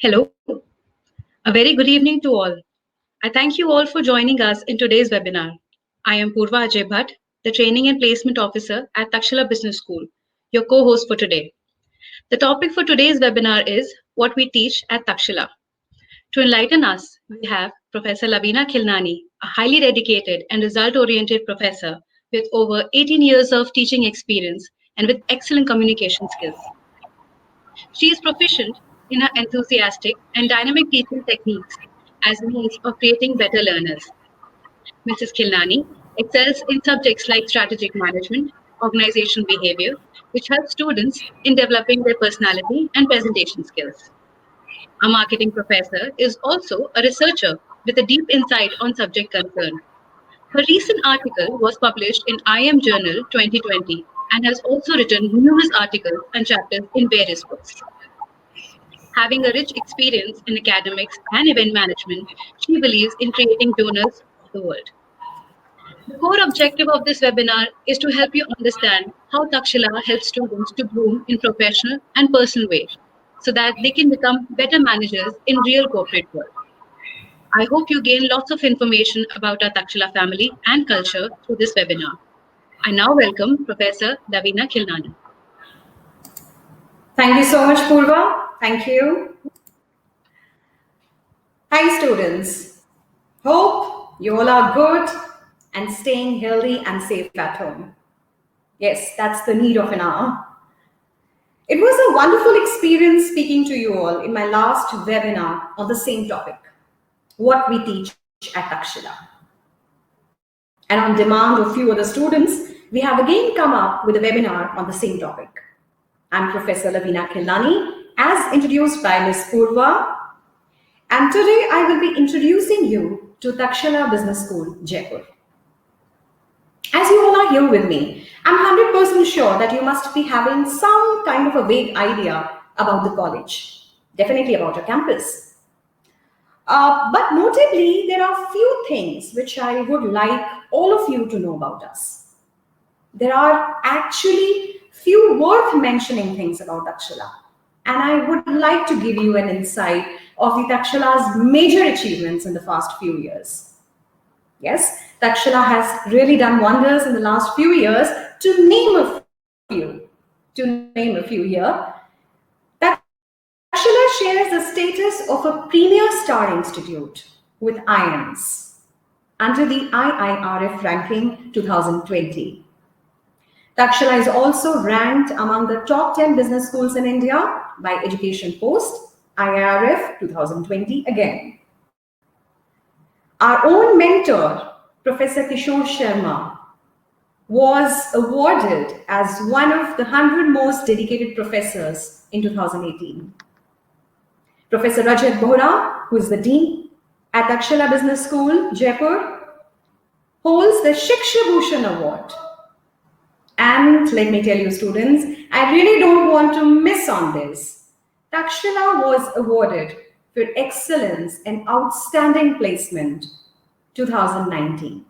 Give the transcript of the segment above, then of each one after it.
Hello, a very good evening to all. I thank you all for joining us in today's webinar. I am Purva Ajay Bhatt, the Training and Placement Officer at Taxila Business School, your co-host for today. The topic for today's webinar is what we teach at Taxila. To enlighten us, we have Professor Lavina Khilnani, a highly dedicated and result-oriented professor with over 18 years of teaching experience and with excellent communication skills. She is proficient in her enthusiastic and dynamic teaching techniques as means of creating better learners. Mrs. Khilnani excels in subjects like strategic management, organizational behavior, which helps students in developing their personality and presentation skills. Our marketing professor is also a researcher with a deep insight on subject concern. Her recent article was published in IM Journal 2020 and has also written numerous articles and chapters in various books. Having a rich experience in academics and event management, she believes in creating donors of the world. The core objective of this webinar is to help you understand how Taxila helps students to bloom in professional and personal way so that they can become better managers in real corporate world. I hope you gain lots of information about our Taxila family and culture through this webinar. I now welcome Professor Lavina Khilnani. Thank you so much, Purva. Thank you. Hi, students. Hope you all are good and staying healthy and safe at home. Yes, that's the need of an hour. It was a wonderful experience speaking to you all in my last webinar on the same topic, what we teach at Taxila. And on demand of few other students, we have again come up with a webinar on the same topic. I'm Professor Lavina Khilnani, as introduced by Ms. Purva, and today I will be introducing you to Taxila Business School, Jaipur. As you all are here with me, I'm 100% sure that you must be having some kind of a vague idea about the college, definitely about our campus. But notably, there are few things which I would like all of you to know about us. There are actually few worth mentioning things about Taxila, and I would like to give you an insight of the Taxila's major achievements in the past few years. Yes, Taxila has really done wonders in the last few years. To name a few here, Taxila shares the status of a premier star institute with IIMs under the IIRF ranking 2020. Taxila is also ranked among the top 10 business schools in India by Education Post, IIRF 2020 again. Our own mentor, Professor Kishore Sharma, was awarded as one of the 100 most dedicated professors in 2018. Professor Rajat Bohra, who is the Dean at Taxila Business School, Jaipur, holds the Shiksha Bhushan Award. And let me tell you, students, I really don't want to miss on this. Taxila was awarded for excellence and outstanding placement 2019.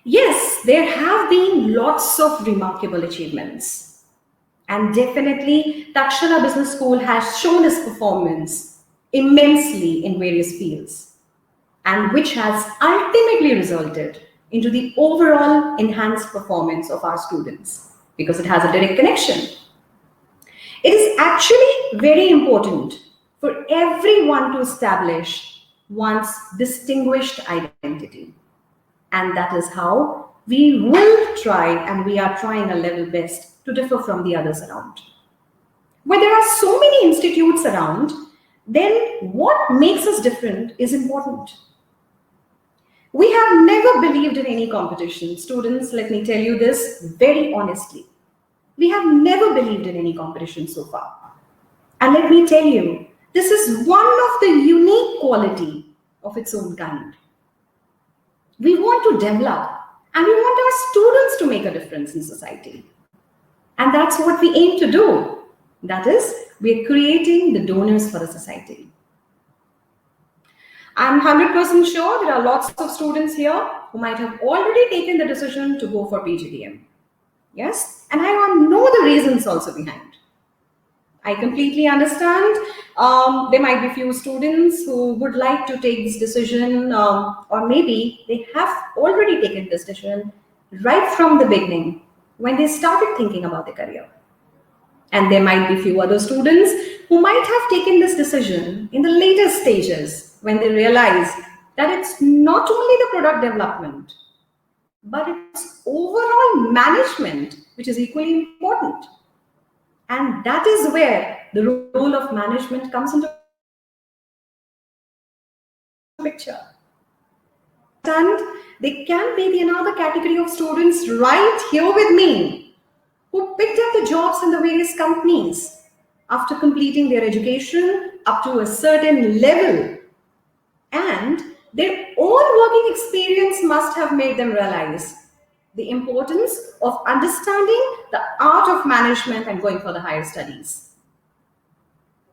Yes, there have been lots of remarkable achievements. And definitely, Taxila Business School has shown its performance immensely in various fields, and which has ultimately resulted into the overall enhanced performance of our students, because it has a direct connection. It is actually very important for everyone to establish one's distinguished identity. And that is how we will try, and we are trying our level best to differ from the others around. When there are so many institutes around, then what makes us different is important. We have never believed in any competition. Students, let me tell you this very honestly. We have never believed in any competition so far. And let me tell you, this is one of the unique quality of its own kind. We want to develop, and we want our students to make a difference in society. And that's what we aim to do. That is, we are creating the donors for the society. I'm 100% sure there are lots of students here who might have already taken the decision to go for PGDM. Yes, and I know the reasons also behind. I completely understand. There might be few students who would like to take this decision, or maybe they have already taken this decision right from the beginning when they started thinking about their career. And there might be few other students who might have taken this decision in the later stages when they realize that it's not only the product development, but it's overall management which is equally important. And that is where the role of management comes into picture. And there can be another category of students right here with me who picked up the jobs in the various companies after completing their education up to a certain level, and their own working experience must have made them realize the importance of understanding the art of management and going for the higher studies.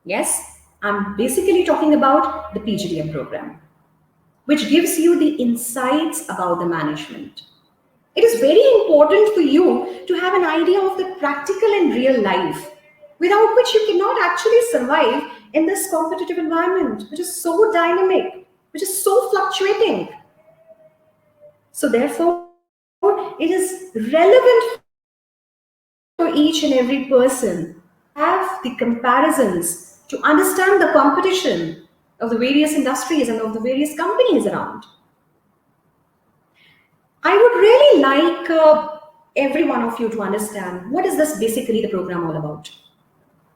Yes, I'm basically talking about the PGDM program, which gives you the insights about the management. It is very important for you to have an idea of the practical and real life, without which you cannot actually survive in this competitive environment, which is so dynamic, which is so fluctuating. So therefore, it is relevant for each and every person to have the comparisons, to understand the competition of the various industries and of the various companies around. I would really like every one of you to understand what is this basically the program all about.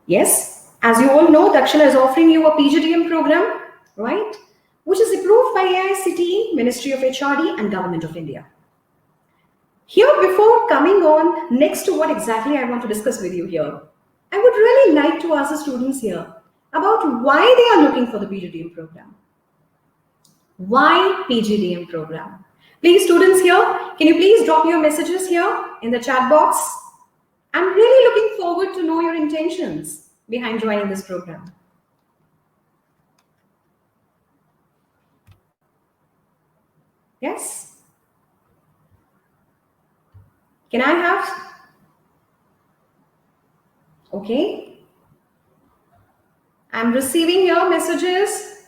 Yes, as you all know, Taxila is offering you a PGDM program, right? Which is approved by AICTE, Ministry of HRD and Government of India. Here, before coming on next to what exactly I want to discuss with you here, I would really like to ask the students here about why they are looking for the PGDM program. Why PGDM program? Please, students here, can you please drop your messages here in the chat box? I'm really looking forward to know your intentions behind joining this program. Yes? Can I have? Okay. I'm receiving your messages.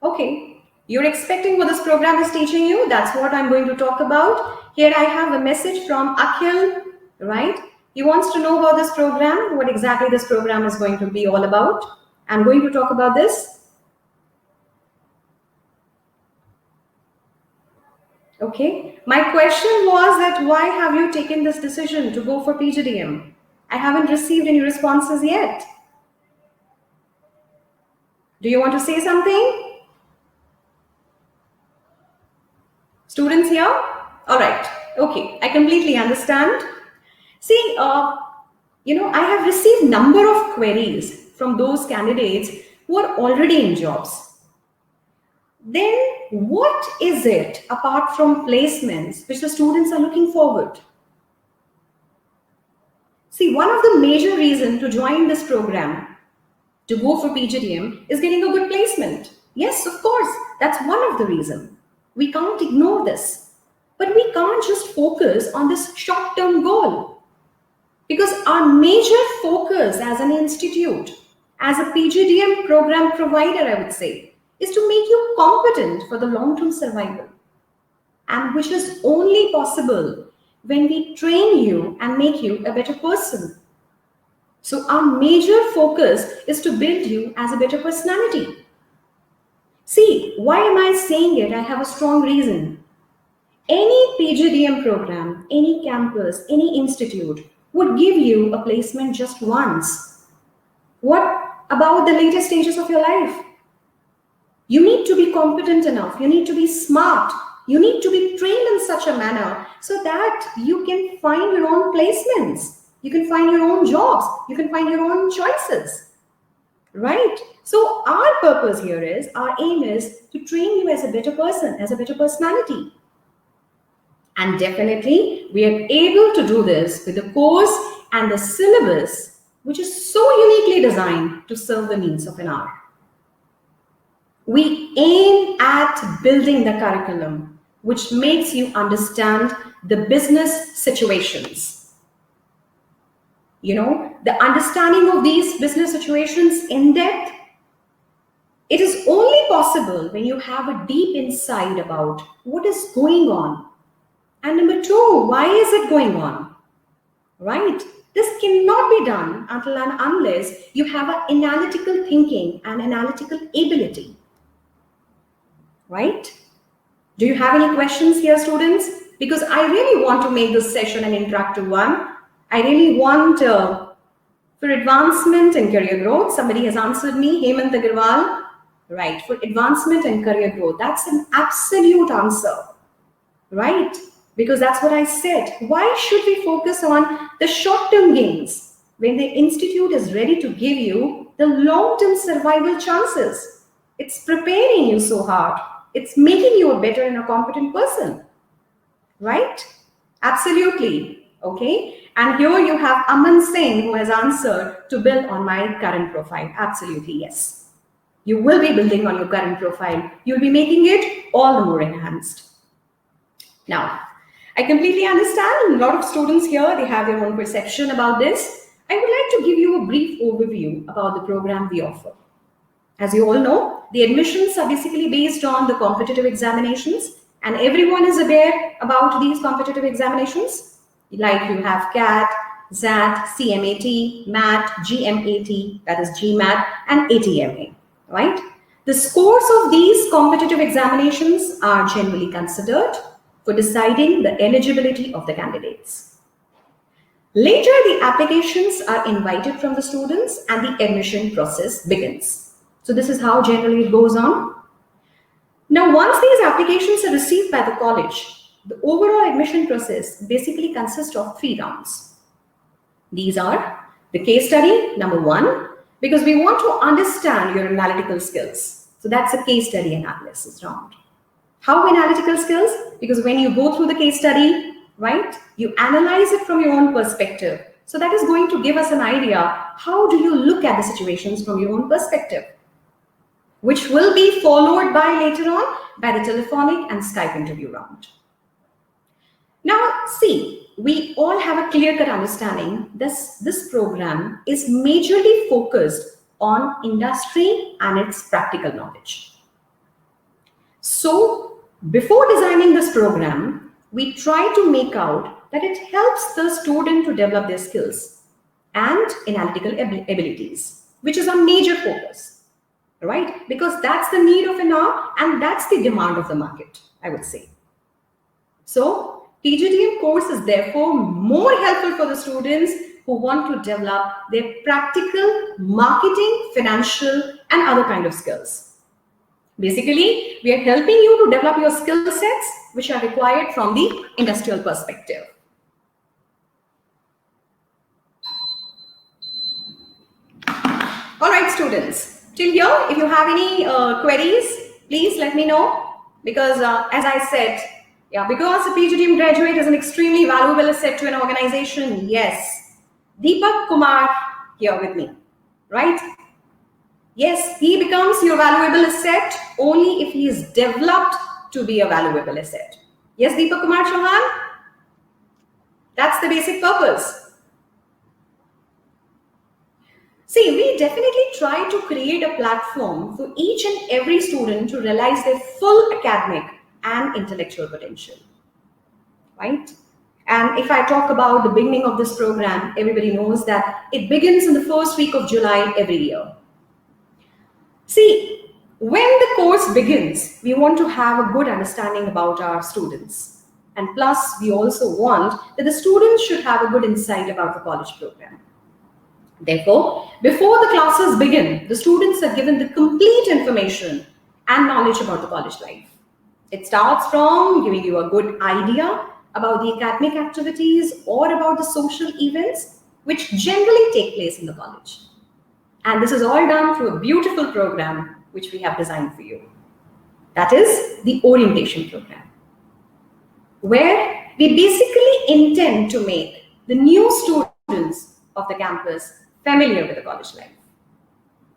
Okay. You're expecting what this program is teaching you. That's what I'm going to talk about. Here I have a message from Akhil, right? He wants to know about this program, what exactly this program is going to be all about. I'm going to talk about this. Okay. My question was that why have you taken this decision to go for PGDM? I haven't received any responses yet. Do you want to say something? Students here? All right. Okay. I completely understand. See, I have received number of queries from those candidates who are already in jobs. Then what is it apart from placements which the students are looking forward? See, one of the major reasons to join this program, to go for PGDM, is getting a good placement. Yes, of course, that's one of the reasons. We can't ignore this. But we can't just focus on this short-term goal. Because our major focus as an institute, as a PGDM program provider, I would say, is to make you competent for the long-term survival. And which is only possible when we train you and make you a better person. So our major focus is to build you as a better personality. See, why am I saying it? I have a strong reason. Any PGDM program, any campus, any institute would give you a placement just once. What about the later stages of your life? You need to be competent enough. You need to be smart. You need to be trained in such a manner so that you can find your own placements. You can find your own jobs. You can find your own choices. Right? So our purpose here is, our aim is to train you as a better person, as a better personality. And definitely, we are able to do this with the course and the syllabus, which is so uniquely designed to serve the needs of an hour. We aim at building the curriculum, which makes you understand the business situations. the understanding of these business situations in depth. It is only possible when you have a deep insight about what is going on. And number two, why is it going on? Right? This cannot be done until and unless you have an analytical thinking and analytical ability. Right? Do you have any questions here, students? Because I really want to make this session an interactive one. I really want for advancement and career growth. Somebody has answered me, Hemant Agarwal. Right, for advancement and career growth. That's an absolute answer. Right? Because that's what I said. Why should we focus on the short-term gains when the institute is ready to give you the long-term survival chances? It's preparing you so hard. It's making you a better and a competent person. Right? Absolutely. Okay. And here you have Aman Singh who has answered to build on my current profile. Absolutely, yes. You will be building on your current profile. You'll be making it all the more enhanced. Now, I completely understand a lot of students here, they have their own perception about this. I would like to give you a brief overview about the program we offer. As you all know, the admissions are basically based on the competitive examinations, and everyone is aware about these competitive examinations. Like you have CAT, XAT, CMAT, MAT, GMAT, that is GMAT, and ATMA, right? The scores of these competitive examinations are generally considered for deciding the eligibility of the candidates. Later, the applications are invited from the students and the admission process begins. So this is how generally it goes on. Now, once these applications are received by the college, the overall admission process basically consists of 3 rounds. These are the case study, number 1, because we want to understand your analytical skills. So that's a case study analysis round. How analytical skills? Because when you go through the case study, right, you analyze it from your own perspective. So that is going to give us an idea, how do you look at the situations from your own perspective? Which will be followed by later on by the telephonic and Skype interview round. Now, see, we all have a clear-cut understanding this program is majorly focused on industry and its practical knowledge. So, before designing this program, we try to make out that it helps the student to develop their skills and analytical abilities, which is a major focus, right? Because that's the need of an hour and that's the demand of the market, I would say. So, PGDM course is therefore more helpful for the students who want to develop their practical, marketing, financial, and other kind of skills. Basically, we are helping you to develop your skill sets which are required from the industrial perspective. All right, students, till here, if you have any queries, please let me know. Because as I said, because a PGDM graduate is an extremely valuable asset to an organization. Yes, Deepak Kumar here with me, right? Yes, he becomes your valuable asset only if he is developed to be a valuable asset. Yes, Deepak Kumar Chauhan? That's the basic purpose. See, we definitely try to create a platform for each and every student to realize their full academic and intellectual potential, right? And if I talk about the beginning of this program, everybody knows that it begins in the first week of July every year. See, when the course begins, we want to have a good understanding about our students. And plus, we also want that the students should have a good insight about the college program. Therefore, before the classes begin, the students are given the complete information and knowledge about the college life. It starts from giving you a good idea about the academic activities or about the social events which generally take place in the college. And this is all done through a beautiful program which we have designed for you. That is the orientation program, where we basically intend to make the new students of the campus familiar with the college life.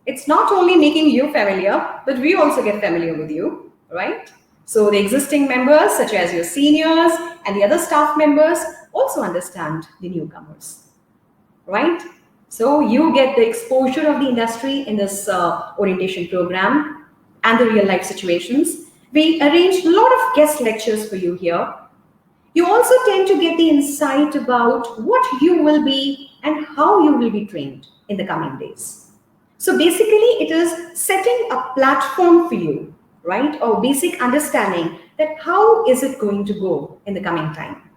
It's not only making you familiar, but we also get familiar with you, right? So the existing members, such as your seniors and the other staff members, also understand the newcomers. right? So you get the exposure of the industry in this orientation program and the real life situations. We arranged a lot of guest lectures for you here. You also tend to get the insight about what you will be and how you will be trained in the coming days. So basically, it is setting a platform for you, right? Or basic understanding that how is it going to go in the coming time.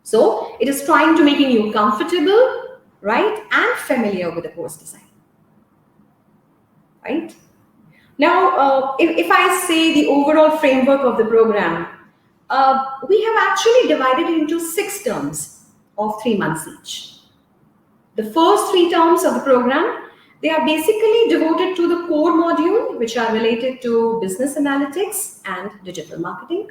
So it is trying to making you comfortable, right? And familiar with the course design, right? Now, if I say the overall framework of the program, we have actually divided it into 6 terms of 3 months each. The first 3 terms of the program, they are basically devoted to the core module, which are related to business analytics and digital marketing.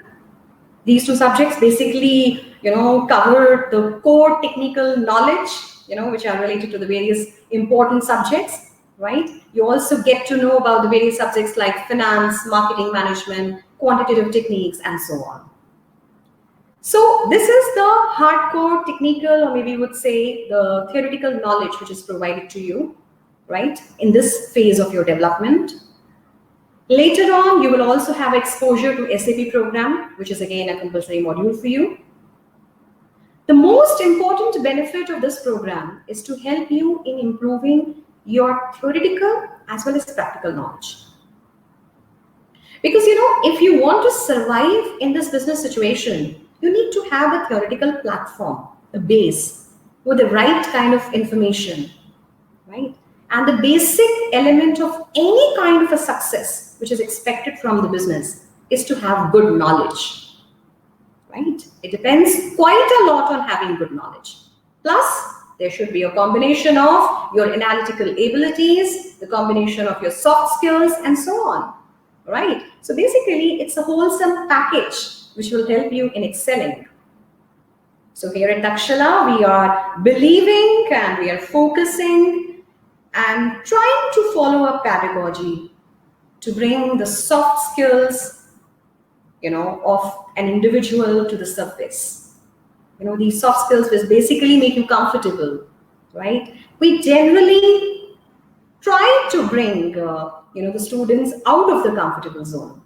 These 2 subjects basically, cover the core technical knowledge, which are related to the various important subjects, right? You also get to know about the various subjects like finance, marketing management, quantitative techniques, and so on. So this is the hardcore technical, or maybe you would say the theoretical knowledge which is provided to you, right, in this phase of your development. Later on, you will also have exposure to SAP program, which is again a compulsory module for you. The most important benefit of this program is to help you in improving your theoretical as well as practical knowledge. Because, if you want to survive in this business situation, you need to have a theoretical platform, a base, with the right kind of information, right? And the basic element of any kind of a success which is expected from the business is to have good knowledge, right? It depends quite a lot on having good knowledge. Plus, there should be a combination of your analytical abilities, the combination of your soft skills, and so on, right? So basically, it's a wholesome package which will help you in excelling. So here at Taxila, we are believing and we are focusing and trying to follow a pedagogy to bring the soft skills, of an individual to the surface. These soft skills will basically make you comfortable, right? We generally try to bring, the students out of the comfortable zone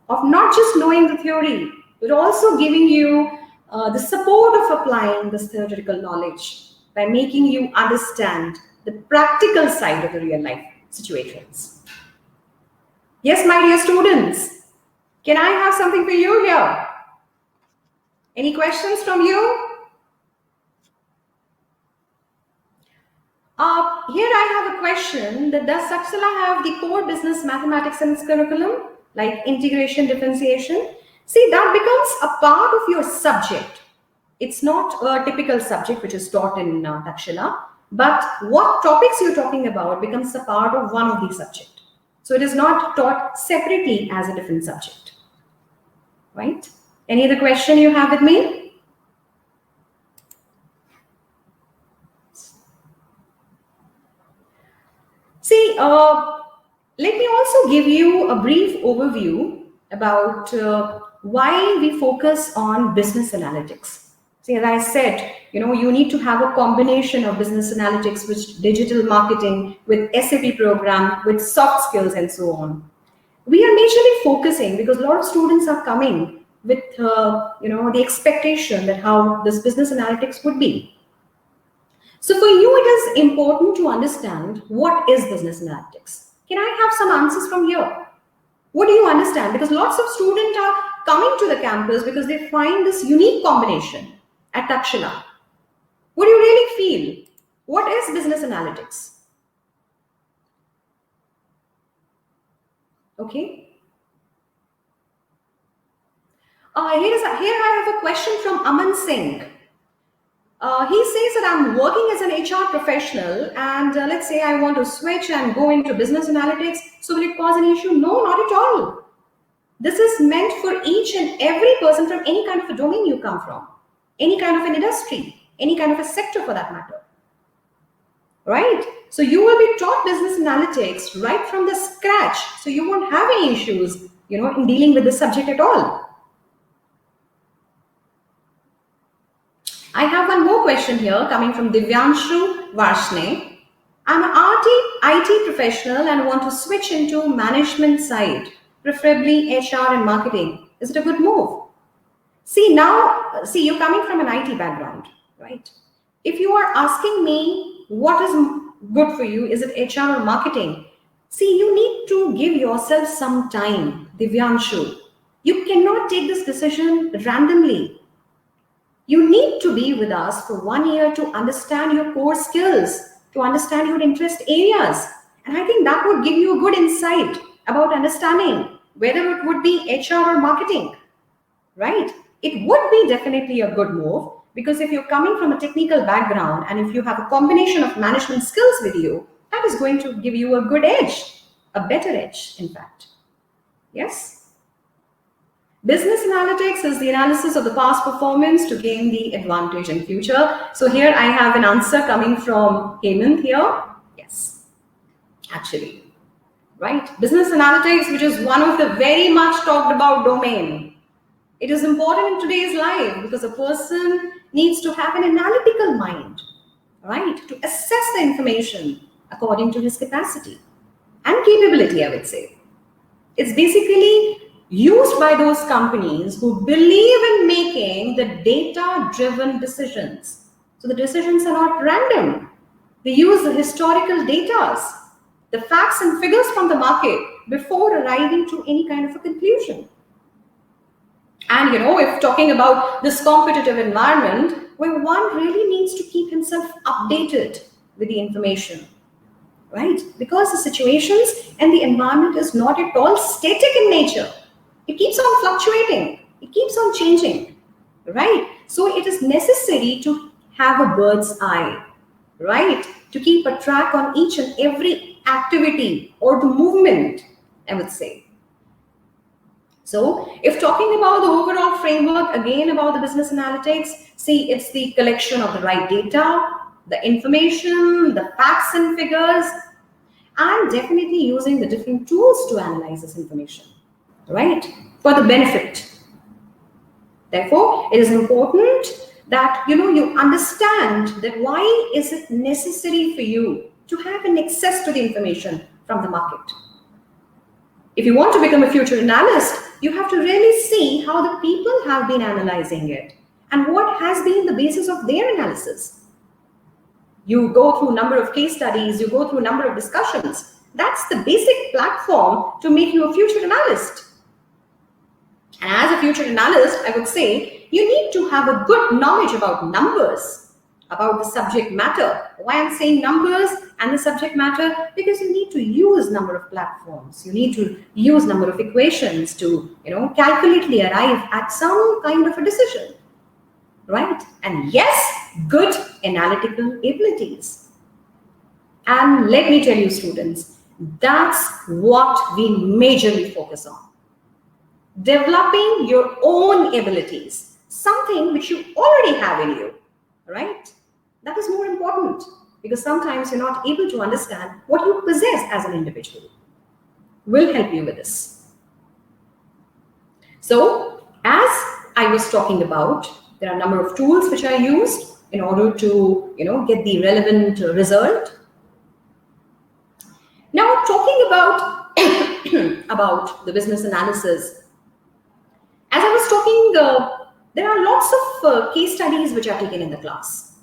of not just knowing the theory, but also giving you the support of applying this theoretical knowledge by making you understand the practical side of the real life situations. Yes, my dear students, can I have something for you here? Any questions from you? Here I have a question that does Taxila have the core business mathematics in its curriculum, like integration, differentiation? See, that becomes a part of your subject. It's not a typical subject which is taught in Taxila, but what topics you're talking about becomes a part of one of these subjects. So it is not taught separately as a different subject, right? Any other question you have with me? See, let me also give you a brief overview about why we focus on business analytics. See, as I said, you need to have a combination of business analytics with digital marketing, with SAP program, with soft skills, and so on. We are majorly focusing because a lot of students are coming with, the expectation that how this business analytics would be. So for you, it is important to understand what is business analytics. Can I have some answers from here? What do you understand? Because lots of students are coming to the campus because they find this unique combination at Taxila. What do you really feel? What is business analytics? Okay. Here I have a question from Aman Singh. He says that I'm working as an HR professional and let's say I want to switch and go into business analytics. So will it cause an issue? No, not at all. This is meant for each and every person from any kind of a domain you come from, any kind of an industry, any kind of a sector for that matter. Right? So you will be taught business analytics right from the scratch. So you won't have any issues, in dealing with the subject at all. I have one more question here coming from Divyanshu Varshne. I'm an IT professional and want to switch into management side, preferably HR and marketing. Is it a good move? See, you're coming from an IT background, right? If you are asking me what is good for you, is it HR or marketing? See, you need to give yourself some time, Divyanshu. You cannot take this decision randomly. You need to be with us for 1 year to understand your core skills, to understand your interest areas. And I think that would give you a good insight about understanding whether it would be HR or marketing, right? It would be definitely a good move because if you're coming from a technical background and if you have a combination of management skills with you, that is going to give you a good edge, a better edge, in fact. Yes? Business analytics is the analysis of the past performance to gain the advantage in future. So here I have an answer coming from Hemant here. Yes, actually, right? Business analytics, which is one of the very much talked about domain. It is important in today's life because a person needs to have an analytical mind, right? To assess the information according to his capacity and capability, I would say. It's basically used by those companies who believe in making the data-driven decisions. So the decisions are not random. They use the historical data, the facts and figures from the market before arriving to any kind of a conclusion. And if talking about this competitive environment where one really needs to keep himself updated with the information, right? Because the situations and the environment is not at all static in nature. It keeps on fluctuating. It keeps on changing, right? So it is necessary to have a bird's eye, right? To keep a track on each and every activity or the movement, I would say. So if talking about the overall framework, again about the business analytics, see, it's the collection of the right data, the information, the facts and figures, and definitely using the different tools to analyze this information, right? For the benefit. Therefore, it is important that you understand that why is it necessary for you to have an access to the information from the market. If you want to become a future analyst, you have to really see how the people have been analyzing it and what has been the basis of their analysis. You go through a number of case studies, you go through a number of discussions. That's the basic platform to make you a future analyst. And as a future analyst, I would say you need to have a good knowledge about numbers, about the subject matter. Why I'm saying numbers and the subject matter? Because you need to use number of platforms. You need to use number of equations to, calculately arrive at some kind of a decision, right? And yes, good analytical abilities. And let me tell you, students, that's what we majorly focus on. Developing your own abilities, something which you already have in you, right? That is more important because sometimes you're not able to understand what you possess as an individual. We'll help you with this. So, as I was talking about, there are a number of tools which are used in order to, get the relevant result. Now, talking about about the business analysis. As I was talking, there are lots of case studies which are taken in the class.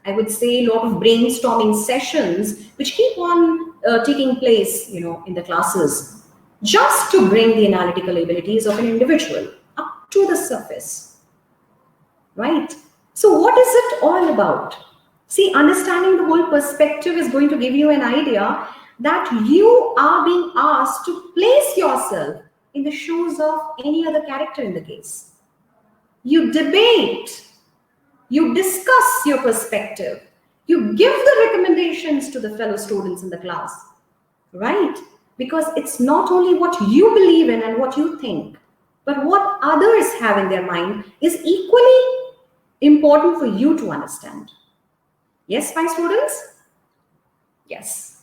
I would say a lot of brainstorming sessions which keep on taking place, in the classes, just to bring the analytical abilities of an individual up to the surface, right? So what is it all about? See, understanding the whole perspective is going to give you an idea that you are being asked to place yourself in the shoes of any other character in the case. You debate, you discuss your perspective, you give the recommendations to the fellow students in the class, right? Because it's not only what you believe in and what you think, but what others have in their mind is equally important for you to understand. Yes, my students? Yes.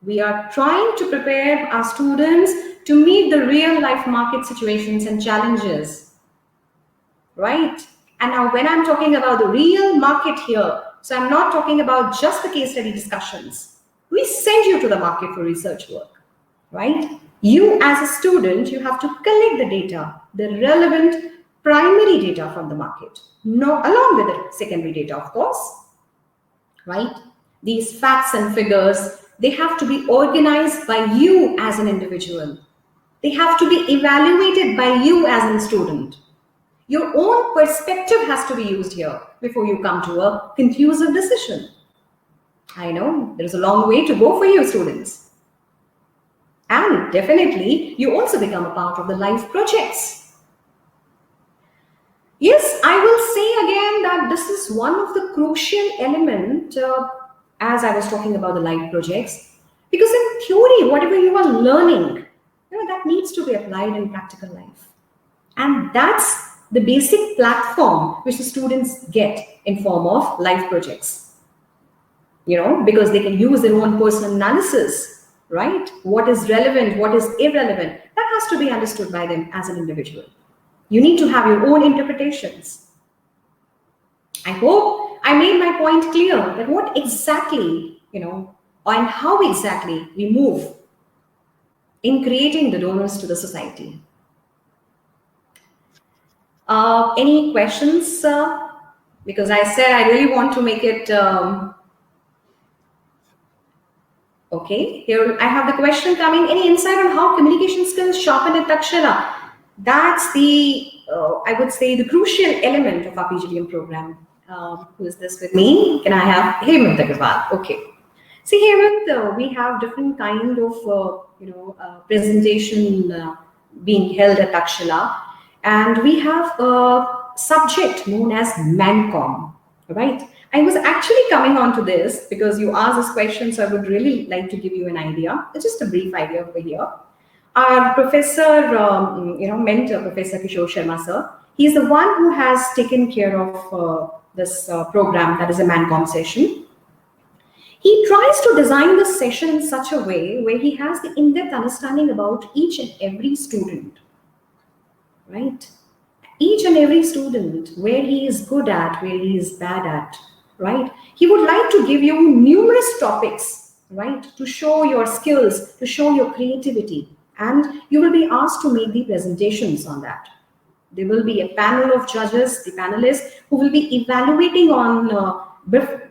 We are trying to prepare our students to meet the real life market situations and challenges, right? And now when I'm talking about the real market here, so I'm not talking about just the case study discussions. We send you to the market for research work, right? You as a student, you have to collect the data, the relevant primary data from the market, no, along with the secondary data, of course, right? These facts and figures, they have to be organized by you as an individual. They have to be evaluated by you as a student. Your own perspective has to be used here before you come to a conclusive decision. I know there's a long way to go for you, students. And definitely, you also become a part of the life projects. Yes, I will say again that this is one of the crucial element as I was talking about the life projects, because in theory, whatever you are learning, that needs to be applied in practical life. And that's the basic platform which the students get in form of life projects. Because they can use their own personal analysis, right? What is relevant, what is irrelevant, that has to be understood by them as an individual. You need to have your own interpretations. I hope I made my point clear that what exactly, and how exactly we move in creating the donors to the society. Any questions? Because I said I really want to make it. Okay, here I have the question coming. Any insight on how communication skills sharpen at Taxila? That's the, I would say, the crucial element of our PGDM program. Who is this with me? Can I have Hemant Agarwal? Okay. See, Hemant, we have different kind of, presentation being held at Taxila. And we have a subject known as ManCom, right? I was actually coming on to this because you asked this question, so I would really like to give you an idea, just a brief idea over here. Our professor, mentor, Professor Kishore Sharma sir, he's the one who has taken care of this program, that is a ManCom session. He tries to design the session in such a way where he has the in-depth understanding about each and every student, right? Each and every student, where he is good at, where he is bad at, right? He would like to give you numerous topics, right? To show your skills, to show your creativity. And you will be asked to make the presentations on that. There will be a panel of judges, the panelists, who will be evaluating on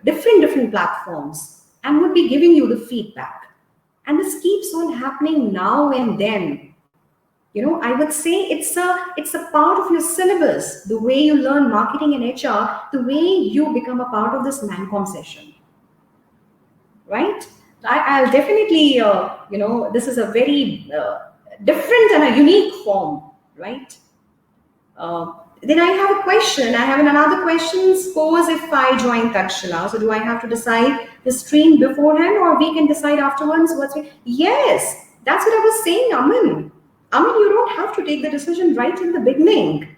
different platforms and would be giving you the feedback. And this keeps on happening now and then. I would say it's a part of your syllabus, the way you learn marketing and HR, the way you become a part of this ManCom session, right? I'll definitely, this is a very different and a unique form, right? Then I have a question. I have another question. Suppose if I join Taxila, so do I have to decide the stream beforehand, or we can decide afterwards? Yes, that's what I was saying, Aman. You don't have to take the decision right in the beginning.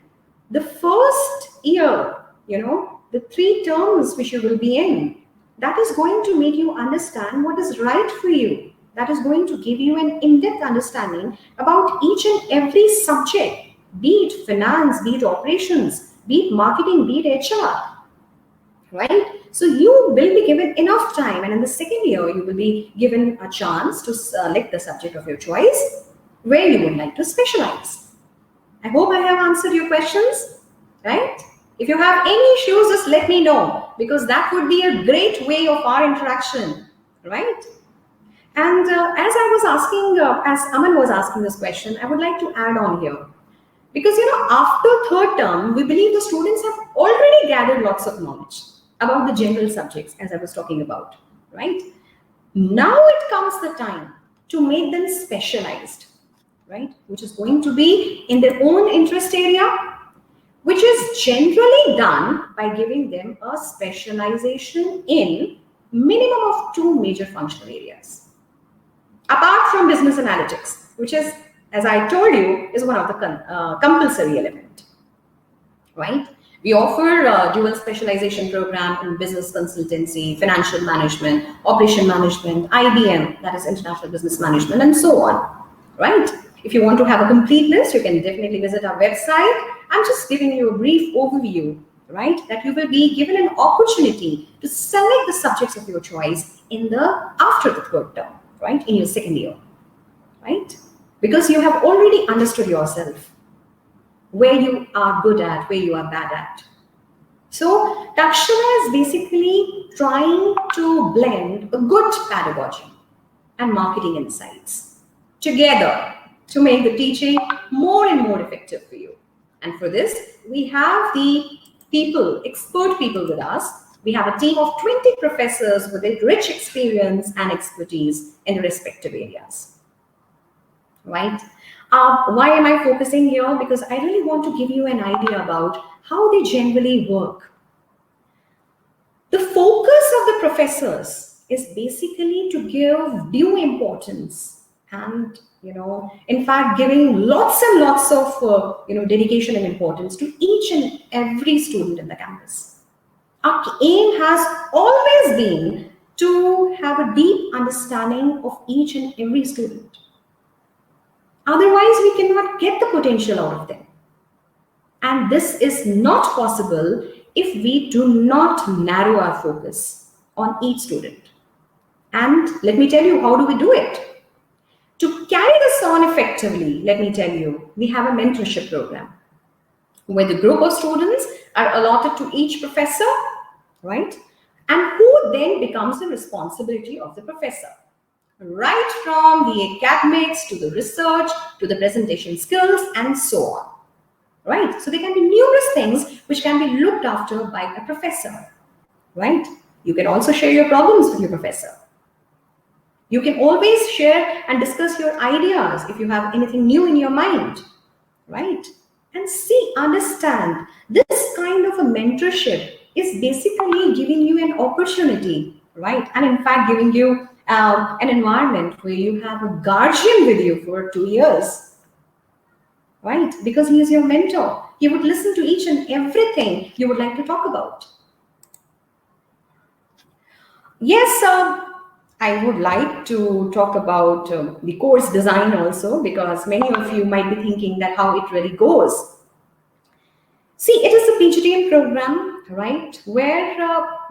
The first year, the 3 terms which you will be in, that is going to make you understand what is right for you. That is going to give you an in-depth understanding about each and every subject, be it finance, be it operations, be it marketing, be it HR, right? So you will be given enough time, and in the second year, you will be given a chance to select the subject of your choice, where you would like to specialize. I hope I have answered your questions, right? If you have any issues, just let me know, because that would be a great way of our interaction, right? And as I was asking, as Aman was asking this question, I would like to add on here. Because, after 3rd term, we believe the students have already gathered lots of knowledge about the general subjects, as I was talking about, right? Now it comes the time to make them specialized, right? Which is going to be in their own interest area, which is generally done by giving them a specialization in minimum of 2 major functional areas. Apart from business analytics, which is, as I told you, is one of the compulsory element, right? We offer a dual specialization program in business consultancy, financial management, operation management, IBM, that is international business management, and so on, right? If you want to have a complete list, you can definitely visit our website. I'm just giving you a brief overview right? That you will be given an opportunity to select the subjects of your choice after the third term, right? In your second year, right? Because you have already understood yourself, where you are good at, where you are bad at. So Taxila is basically trying to blend a good pedagogy and marketing insights together to make the teaching more and more effective for you. And for this, we have the expert people with us. We have a team of 20 professors with a rich experience and expertise in the respective areas. Right? Why am I focusing here? Because I really want to give you an idea about how they generally work. The focus of the professors is basically to give due importance and, in fact, giving lots and lots of, dedication and importance to each and every student in the campus. Our aim has always been to have a deep understanding of each and every student. Otherwise, we cannot get the potential out of them. And this is not possible if we do not narrow our focus on each student. And let me tell you, how do we do it? To carry this on effectively, let me tell you, we have a mentorship program where the group of students are allotted to each professor, right? And who then becomes the responsibility of the professor. Right from the academics to the research to the presentation skills and so on. Right? So there can be numerous things which can be looked after by a professor. Right? You can also share your problems with your professor. You can always share and discuss your ideas if you have anything new in your mind. Right? And understand, this kind of a mentorship is basically giving you an opportunity, right? And in fact, giving you an environment where you have a guardian with you for 2 years. Right? Because he is your mentor. He would listen to each and everything you would like to talk about. Yes, I would like to talk about the course design also, because many of you might be thinking that how it really goes. See, it is a PGDM program, right, where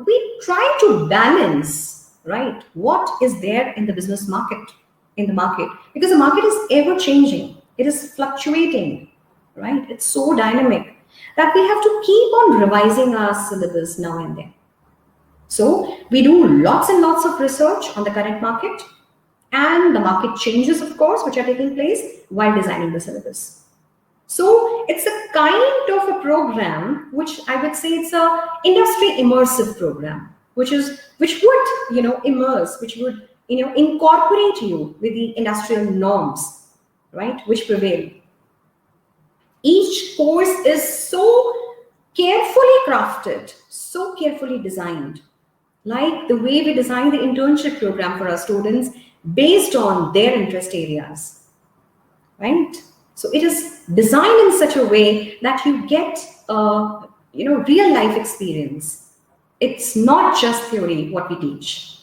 we try to balance, right, what is there in the business market, because the market is ever changing. It is fluctuating, right? It's so dynamic that we have to keep on revising our syllabus now and then. So we do lots and lots of research on the current market and the market changes, of course, which are taking place while designing the syllabus. So it's a kind of a program which I would say it's a industry immersive program, which would, immerse, which would, incorporate you with the industrial norms, right, which prevail. Each course is so carefully crafted, so carefully designed, like the way we design the internship program for our students based on their interest areas, right? So it is designed in such a way that you get real life experience. It's not just theory what we teach.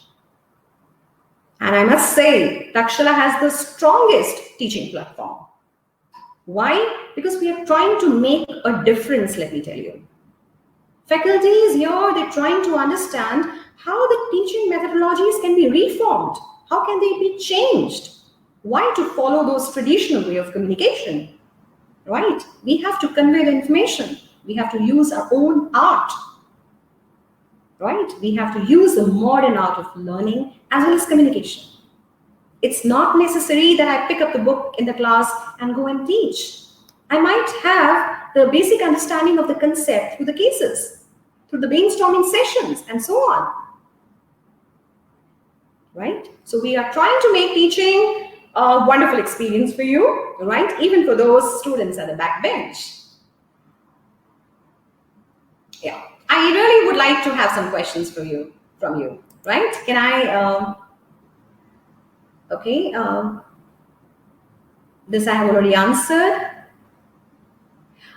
And I must say, Taxila has the strongest teaching platform. Why? Because we are trying to make a difference, let me tell you. Faculty is here, they're trying to understand how the teaching methodologies can be reformed. How can they be changed? Why to follow those traditional way of communication? Right? We have to convey the information. We have to use our own art. Right? We have to use the modern art of learning as well as communication. It's not necessary that I pick up the book in the class and go and teach. I might have the basic understanding of the concept through the cases, through the brainstorming sessions, and so on. Right? So we are trying to make teaching a wonderful experience for you, right? Even for those students at the back bench. Yeah. I really would like to have some questions from you, right? Can I, okay, this I have already answered.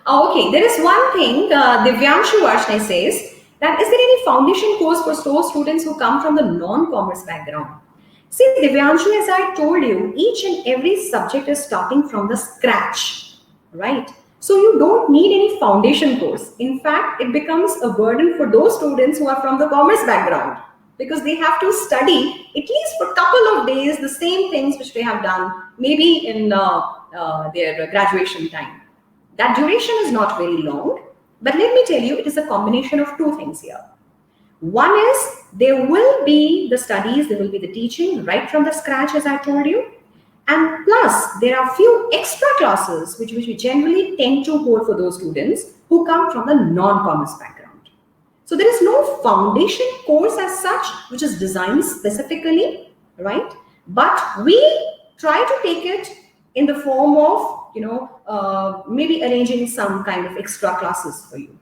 Okay, there is one thing, Divyanshu Varshney says, that is there any foundation course for those students who come from the non-commerce background? See, Divyanshu, as I told you, each and every subject is starting from the scratch, right? So you don't need any foundation course. In fact, it becomes a burden for those students who are from the commerce background, because they have to study at least for a couple of days the same things which they have done maybe in their graduation time. That duration is not very long, but let me tell you, it is a combination of two things here. One is there will be the studies, there will be the teaching right from the scratch, as I told you. And plus, there are few extra classes which we generally tend to hold for those students who come from the non-commerce background. So there is no foundation course as such which is designed specifically, right? But we try to take it in the form of, maybe arranging some kind of extra classes for you.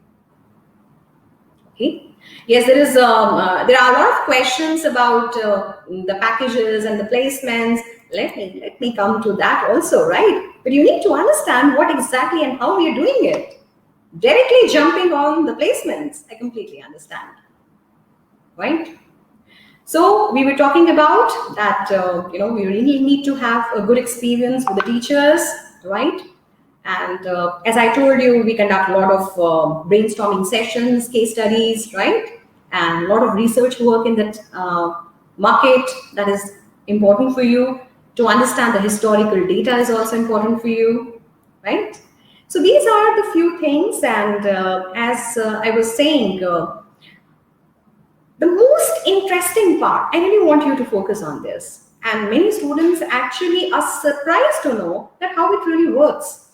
Okay. Yes, there are a lot of questions about the packages and the placements. Let me come to that also, right? But you need to understand what exactly and how we are doing it. Directly jumping on the placements, I completely understand, right? So we were talking about that, we really need to have a good experience with the teachers, right? And as I told you, we conduct a lot of brainstorming sessions, case studies, right? And a lot of research work in that market that is important for you. To understand the historical data is also important for you, right? So these are the few things. And as I was saying, the most interesting part, I really want you to focus on this. And many students actually are surprised to know that how it really works.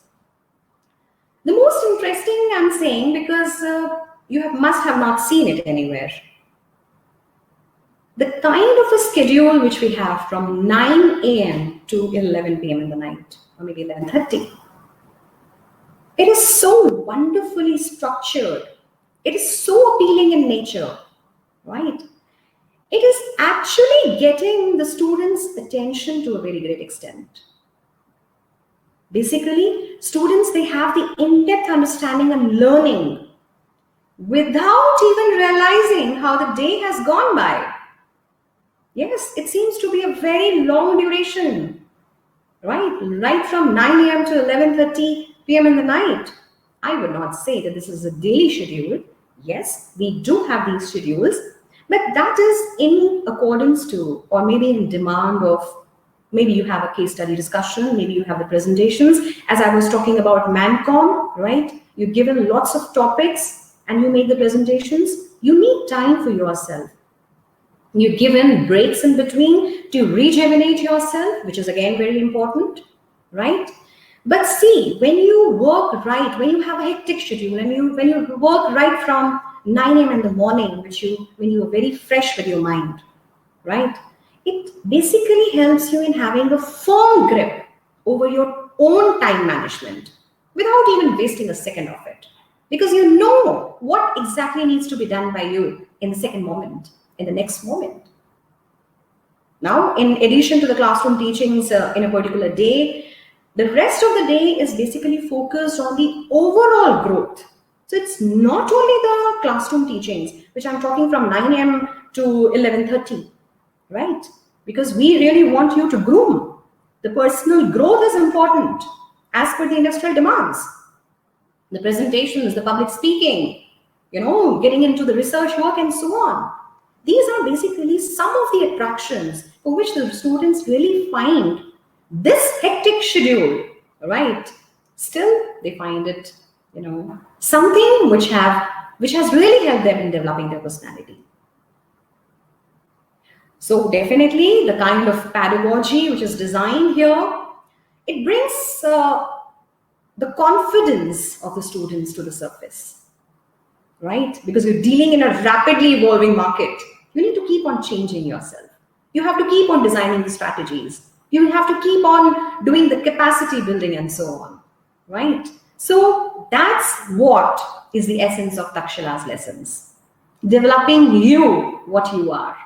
The most interesting, I'm saying, because must have not seen it anywhere. The kind of a schedule which we have from 9 a.m. to 11 p.m. in the night, or maybe 11:30. It is so wonderfully structured. It is so appealing in nature, right? It is actually getting the students' attention to a very great extent. Basically, students, they have the in-depth understanding and learning without even realizing how the day has gone by. Yes, it seems to be a very long duration, right? Right from 9 a.m. to 11:30 p.m. in the night. I would not say that this is a daily schedule. Yes, we do have these schedules, but that is in accordance to, or maybe in demand of, maybe you have a case study discussion, maybe you have the presentations. As I was talking about Mancom, right? You're given lots of topics and you make the presentations. You need time for yourself. You're given breaks in between to rejuvenate yourself, which is again very important, right? But see, when you work right, when you have a hectic schedule, and when you work right from 9 a.m. in the morning, when you are very fresh with your mind, right? It basically helps you in having a firm grip over your own time management without even wasting a second of it. Because you know what exactly needs to be done by you in the second moment, in the next moment. Now, in addition to the classroom teachings in a particular day, the rest of the day is basically focused on the overall growth. So it's not only the classroom teachings, which I'm talking from 9 a.m. to 11:30, right? Because we really want you to groom. The personal growth is important as per the industrial demands. The presentations, the public speaking, getting into the research work and so on. These are basically some of the attractions for which the students really find this hectic schedule, right? Still, they find it, something which has really helped them in developing their personality. So definitely the kind of pedagogy which is designed here, it brings the confidence of the students to the surface, right? Because you're dealing in a rapidly evolving market. You need to keep on changing yourself. You have to keep on designing the strategies. You have to keep on doing the capacity building and so on, right? So that's what is the essence of Taxila's lessons. Developing you what you are.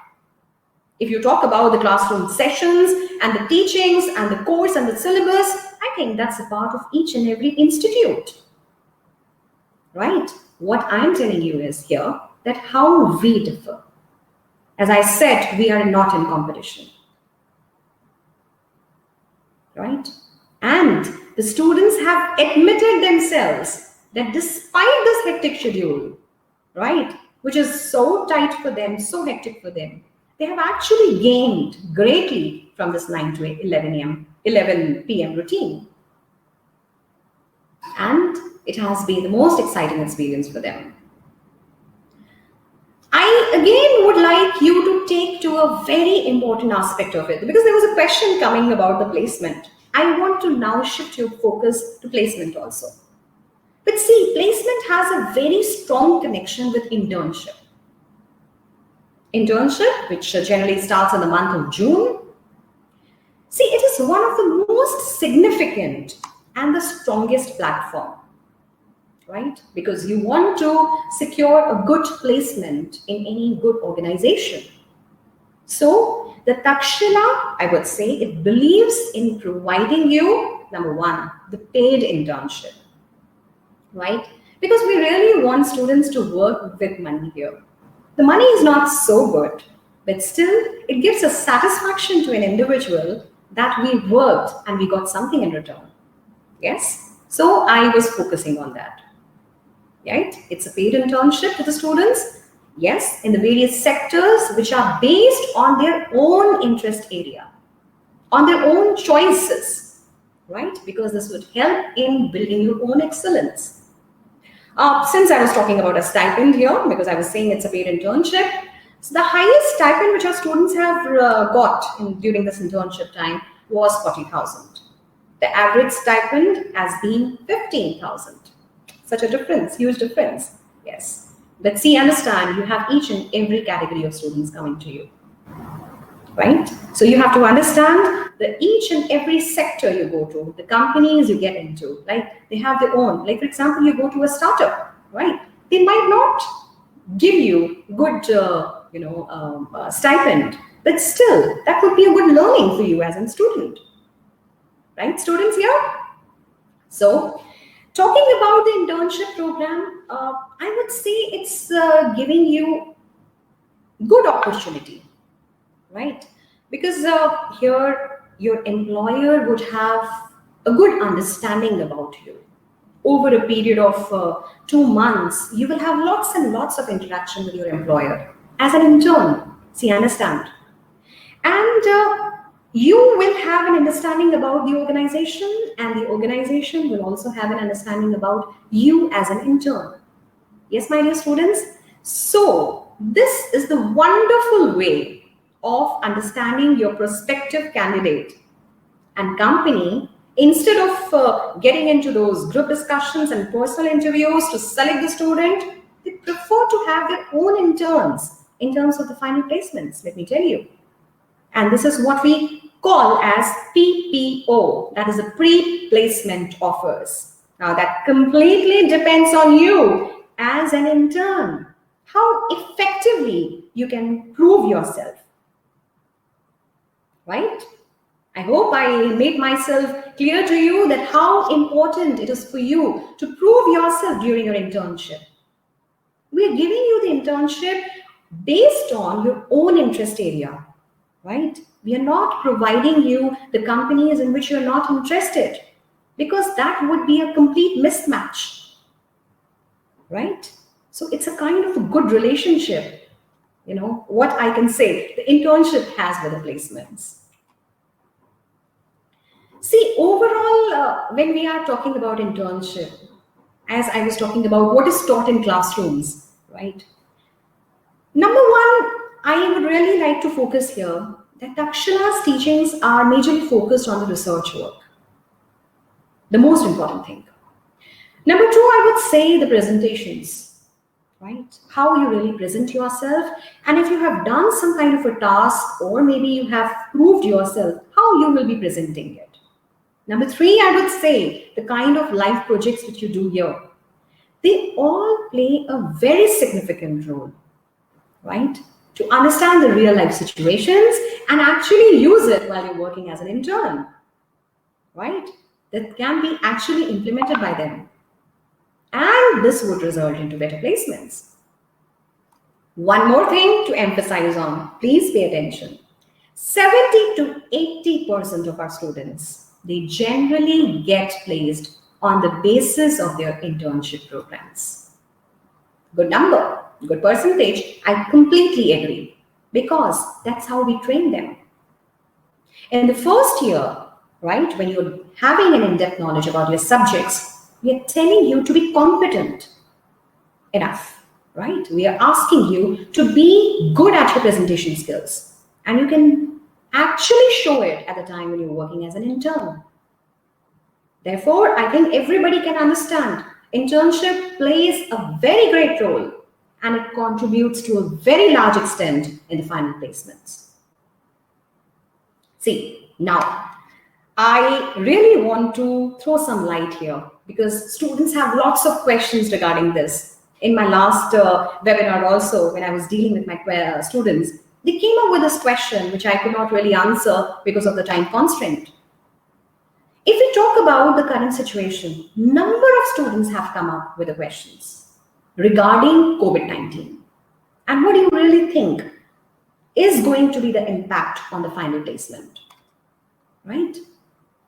If you talk about the classroom sessions and the teachings and the course and the syllabus, I think that's a part of each and every institute, right? What I'm telling you is here that how we differ. As I said, we are not in competition, right? And the students have admitted themselves that despite this hectic schedule, right, which is so tight for them, so hectic for them, they have actually gained greatly from this 9 to 11 p.m. routine. And it has been the most exciting experience for them. I again would like you to take to a very important aspect of it, because there was a question coming about the placement. I want to now shift your focus to placement also. But see, placement has a very strong connection with internship. Internship, which generally starts in the month of June. See, it is one of the most significant and the strongest platform, right? Because you want to secure a good placement in any good organization. So the Taxila, I would say, it believes in providing you, number one, the paid internship, right? Because we really want students to work with money here. The money is not so good, but still it gives a satisfaction to an individual that we worked and we got something in return. Yes? So I was focusing on that. Right? It's a paid internship to the students. Yes, in the various sectors which are based on their own interest area, on their own choices, right? Because this would help in building your own excellence. Since I was talking about a stipend here, because I was saying it's a paid internship, so the highest stipend which our students have got during this internship time was 40,000. The average stipend has been 15,000. Such a difference, huge difference. Yes. But see, understand, you have each and every category of students coming to you, right? So you have to understand that each and every sector you go to, the companies you get into, like they have their own. Like for example, you go to a startup, right? They might not give you good, stipend, but still that would be a good learning for you as a student, right? Students here. So talking about the internship program, I would say it's giving you good opportunity, right? Because here your employer would have a good understanding about you. Over a period of 2 months, you will have lots and lots of interaction with your employer as an intern. See, understand? And you will have an understanding about the organization, and the organization will also have an understanding about you as an intern. Yes, my dear students? So, this is the wonderful way of understanding your prospective candidate and company. Instead of getting into those group discussions and personal interviews to select the student, they prefer to have their own interns in terms of the final placements, let me tell you. And this is what we call as PPO, that is a pre-placement offers. Now that completely depends on you as an intern, how effectively you can prove yourself, right? I hope I made myself clear to you that how important it is for you to prove yourself during your internship. We are giving you the internship based on your own interest area, right? We are not providing you the companies in which you're not interested, because that would be a complete mismatch, right? So it's a kind of a good relationship, what I can say the internship has with the placements. See, overall, when we are talking about internship, as I was talking about what is taught in classrooms, right? Number one, I would really like to focus here that Taxila's teachings are majorly focused on the research work. The most important thing. Number two, I would say the presentations, right? How you really present yourself, and if you have done some kind of a task or maybe you have proved yourself, how you will be presenting it. Number three, I would say the kind of life projects which you do here. They all play a very significant role, right? To understand the real life situations and actually use it while you're working as an intern, right? That can be actually implemented by them. And this would result into better placements. One more thing to emphasize on, please pay attention. 70 to 80% of our students they generally get placed on the basis of their internship programs. Good number, good percentage, I completely agree, because that's how we train them. In the first year, right, when you're having an in-depth knowledge about your subjects, we are telling you to be competent enough, right? We are asking you to be good at your presentation skills, and you can actually show it at the time when you're working as an intern. Therefore, I think everybody can understand internship plays a very great role, and it contributes to a very large extent in the final placements. See, now, I really want to throw some light here because students have lots of questions regarding this. In my last webinar also, when I was dealing with my students, they came up with this question which I could not really answer because of the time constraint. If we talk about the current situation, number of students have come up with the questions regarding COVID-19. And what do you really think is going to be the impact on the final placement? Right?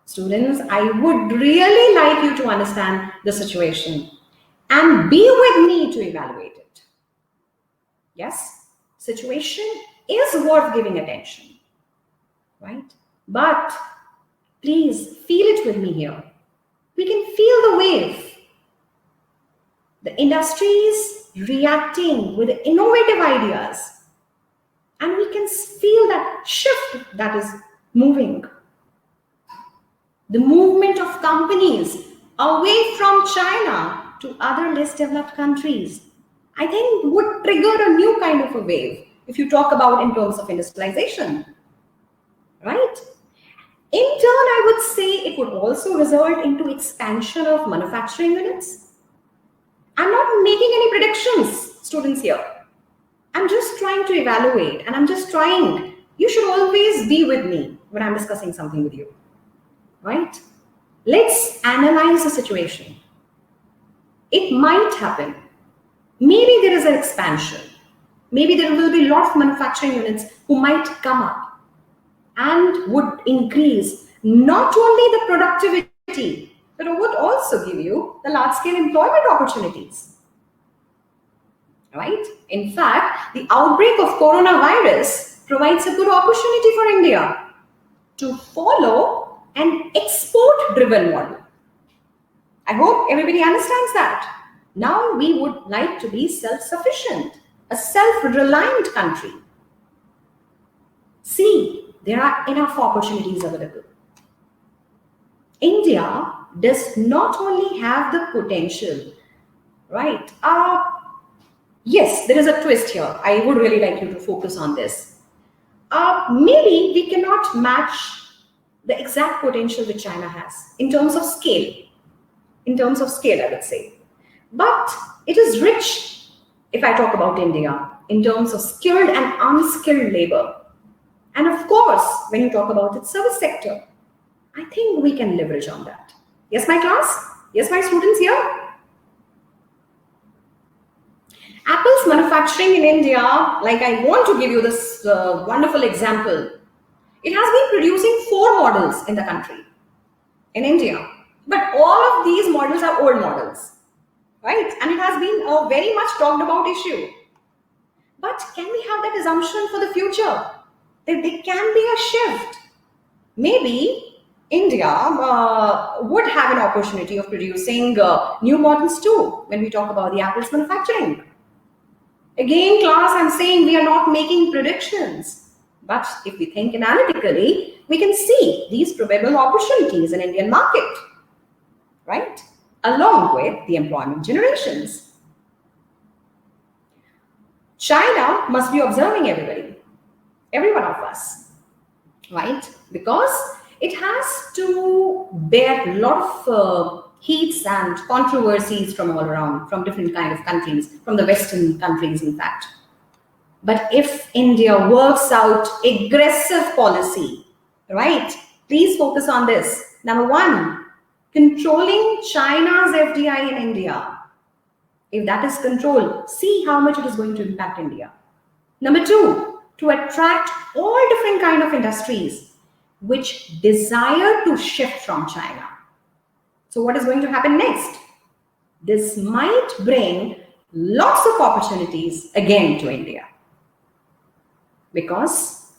Students, I would really like you to understand the situation and be with me to evaluate it. Yes, situation is worth giving attention, right? But please feel it with me here. We can feel the wave. The industry is reacting with innovative ideas, and we can feel that shift that is moving. The movement of companies away from China to other less developed countries, I think would trigger a new kind of a wave if you talk about in terms of industrialization, right? In turn, I would say it would also result into expansion of manufacturing units. I'm not making any predictions, students here. I'm just trying to evaluate, and I'm just trying. You should always be with me when I'm discussing something with you. Right? Let's analyze the situation. It might happen. Maybe there is an expansion. Maybe there will be a lot of manufacturing units who might come up and would increase not only the productivity, but it would also give you the large-scale employment opportunities. Right? In fact, the outbreak of coronavirus provides a good opportunity for India to follow an export-driven model. I hope everybody understands that. Now we would like to be self-sufficient, a self-reliant country. See, there are enough opportunities available. India does not only have the potential, right? Yes, there is a twist here. I would really like you to focus on this. Maybe we cannot match the exact potential which China has in terms of scale. In terms of scale, I would say. But it is rich, if I talk about India, in terms of skilled and unskilled labor. And of course, when you talk about its service sector, I think we can leverage on that. Yes, my class? Yes, my students here? Apple's manufacturing in India, like I want to give you this wonderful example. It has been producing 4 models in the country, in India. But all of these models are old models, right? And it has been a very much talked about issue. But can we have that assumption for the future? That there can be a shift. Maybe India would have an opportunity of producing new models too when we talk about the Apple's manufacturing. Again, class, I'm saying we are not making predictions. But if we think analytically, we can see these probable opportunities in Indian market, right? Along with the employment generations. China must be observing everybody, every one of us, right? Because it has to bear a lot of heats and controversies from all around, from different kind of countries, from the Western countries, in fact. But if India works out aggressive policy, right? Please focus on this. Number 1, controlling China's FDI in India. If that is controlled, see how much it is going to impact India. Number 2, to attract all different kind of industries. which desire to shift from China. So what is going to happen next? This might bring lots of opportunities again to India, because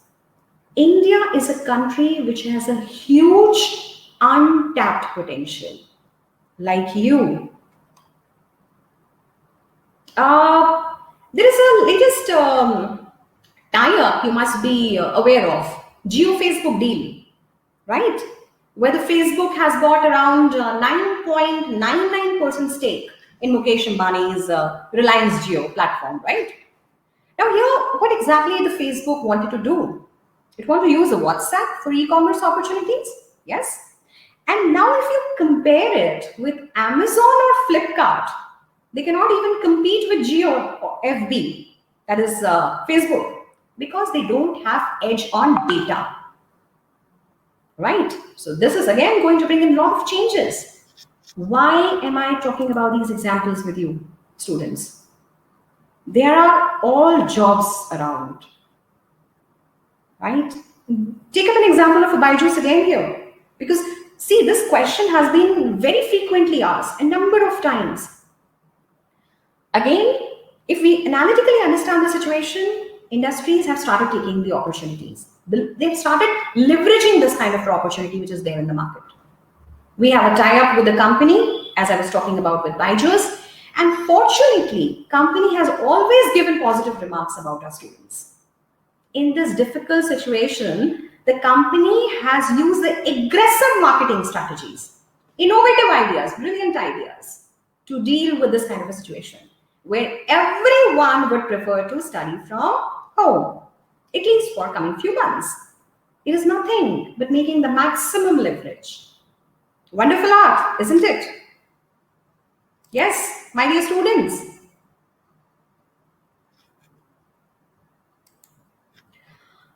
India is a country which has a huge untapped potential. Like you, there is a latest tie-up you must be aware of, Jio-Facebook deal, right? Where the Facebook has got around 9.99% stake in Mukesh Ambani's Reliance Jio platform, right? Now here, what exactly the Facebook wanted to do? It wanted to use a WhatsApp for e-commerce opportunities, yes? And now if you compare it with Amazon or Flipkart, they cannot even compete with Jio or FB, that is Facebook, because they don't have edge on data, right? So this is again going to bring in a lot of changes. Why am I talking about these examples with you, students? There are all jobs around, right? Take up an example of a Byju's again here, because see, this question has been very frequently asked a number of times. Again, if we analytically understand the situation, industries have started taking the opportunities. They've started leveraging this kind of opportunity which is there in the market. We have a tie-up with the company, as I was talking about with Byju's, and fortunately, company has always given positive remarks about our students. In this difficult situation, the company has used the aggressive marketing strategies, innovative ideas, brilliant ideas to deal with this kind of a situation where everyone would prefer to study from home, at least for coming few months. It is nothing but making the maximum leverage. Wonderful art, isn't it? Yes, my dear students.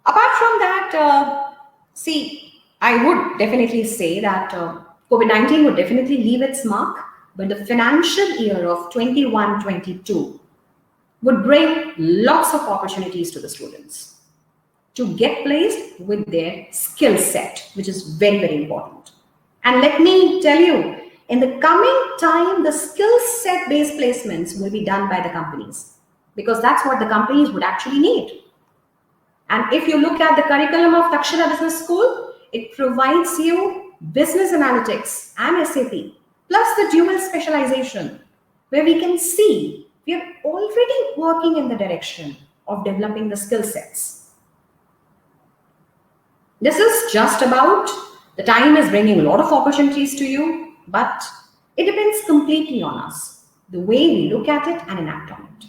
Apart from that, see, I would definitely say that COVID-19 would definitely leave its mark, but the financial year of 21-22 would bring lots of opportunities to the students to get placed with their skill set, which is very, very important. And let me tell you, in the coming time, the skill set based placements will be done by the companies, because that's what the companies would actually need. And if you look at the curriculum of Taxila Business School, it provides you business analytics and SAP, plus the dual specialization, where we can see we are already working in the direction of developing the skill sets. This is just about, the time is bringing a lot of opportunities to you, but it depends completely on us, the way we look at it and enact on it,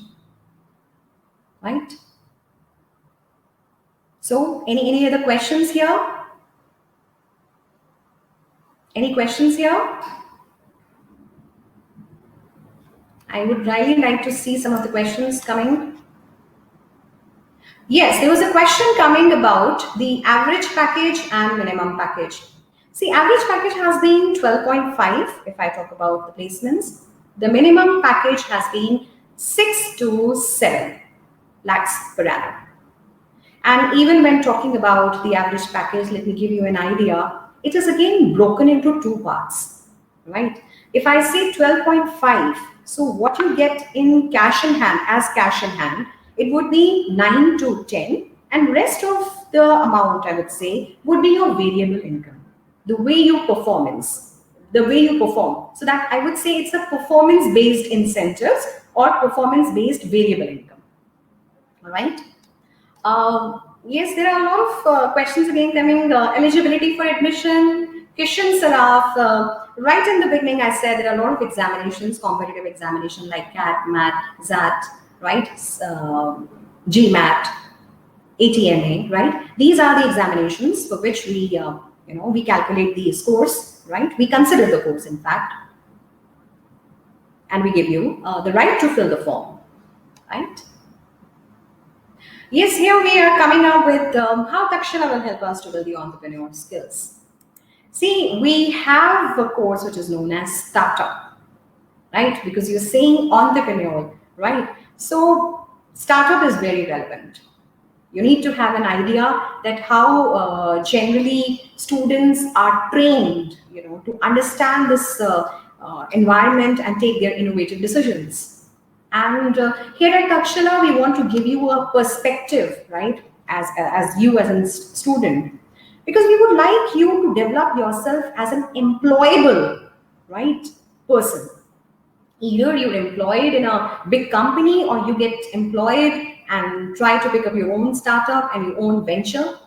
right? So, any other questions here? Any questions here? I would really like to see some of the questions coming. Yes, there was a question coming about the average package and minimum package. See, average package has been 12.5 if I talk about the placements. The minimum package has been 6 to 7 lakhs per annum. And even when talking about the average package, let me give you an idea. It is again broken into two parts, right? If I say 12.5, so what you get in cash in hand, as cash in hand, it would be 9 to 10, and rest of the amount, I would say, would be your variable income, the way you perform. So that I would say it's a performance-based incentives or performance-based variable income, all right? Yes, there are a lot of questions again coming. Eligibility for admission, Kishan Saraf. Right in the beginning, I said there are a lot of examinations, competitive examination like CAT, MAT, ZAT, right? GMAT, ATMA, right? These are the examinations for which we, we calculate the scores, right? We consider the course, in fact, and we give you the right to fill the form, right? Yes, here we are coming up with how Taxila will help us to build the entrepreneur skills. See, we have a course which is known as Startup, right? Because you're saying entrepreneur, right? So, startup is very relevant. You need to have an idea that how generally students are trained, to understand this environment and take their innovative decisions. And here at Taxila, we want to give you a perspective, right, as you as a student, because we would like you to develop yourself as an employable, right, person. Either you're employed in a big company or you get employed and try to pick up your own startup and your own venture,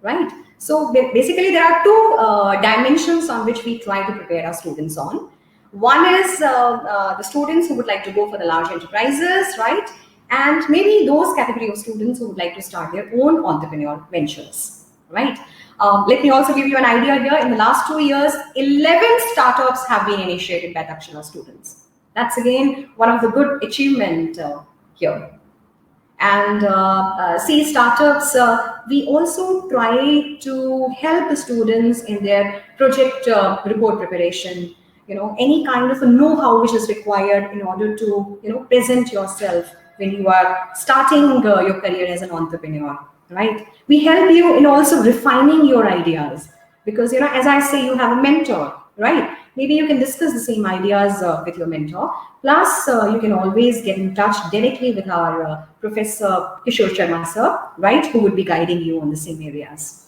right? So basically there are two dimensions on which we try to prepare our students on. One is the students who would like to go for the large enterprises, right? And maybe those category of students who would like to start their own entrepreneurial ventures, right? Let me also give you an idea here. In the last 2 years, 11 startups have been initiated by Taxila students. That's again one of the good achievement here. And see, startups, we also try to help the students in their project report preparation, any kind of a know-how which is required in order to, present yourself when you are starting your career as an entrepreneur, right? We help you in also refining your ideas because, as I say, you have a mentor, right? Maybe you can discuss the same ideas with your mentor. Plus, you can always get in touch directly with our Professor Kishore Sharma sir, right, who would be guiding you on the same areas.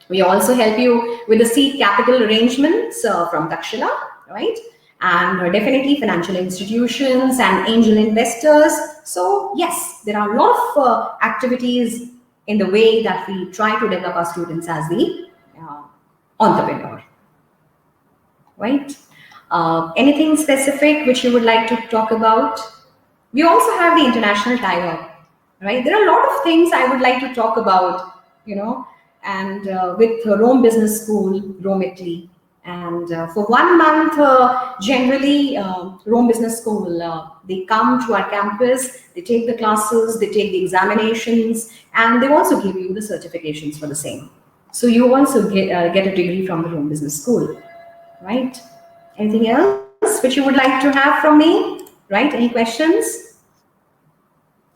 We also help you with the seed capital arrangements from Taxila, right? And definitely financial institutions and angel investors. So yes, there are a lot of activities in the way that we try to develop our students as the entrepreneur, right? Anything specific which you would like to talk about? We also have the international tie-up, right? There are a lot of things I would like to talk about, and with Rome Business School, Rome, Italy. And for 1 month, generally, Rome Business School, they come to our campus, they take the classes, they take the examinations, and they also give you the certifications for the same. So you also get a degree from the Rome Business School, right? Anything else which you would like to have from me, right? Any questions?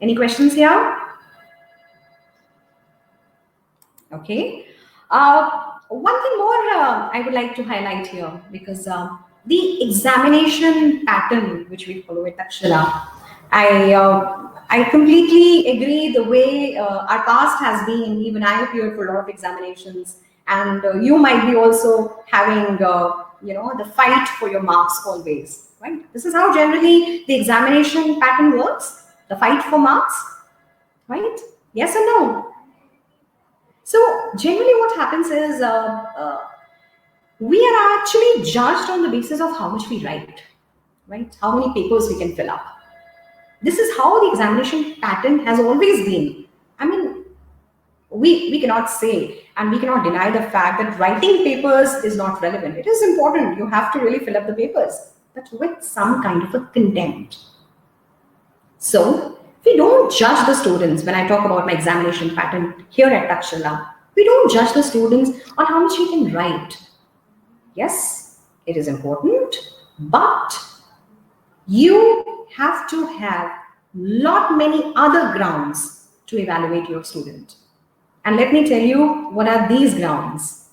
Any questions here? Okay. One thing more I would like to highlight here, because the examination pattern which we follow at Taxila, I completely agree the way our past has been. Even I appeared for a lot of examinations, and you might be also having the fight for your marks always, right? This is how generally the examination pattern works. The fight for marks, right? Yes or no? So generally what happens is we are actually judged on the basis of how much we write, right? How many papers we can fill up. This is how the examination pattern has always been. I mean, we cannot say and we cannot deny the fact that writing papers is not relevant. It is important. You have to really fill up the papers, but with some kind of a content. So we don't judge the students. When I talk about my examination pattern here at Taxila, we don't judge the students on how much you can write. Yes, it is important, but you have to have lot many other grounds to evaluate your student. And let me tell you, what are these grounds?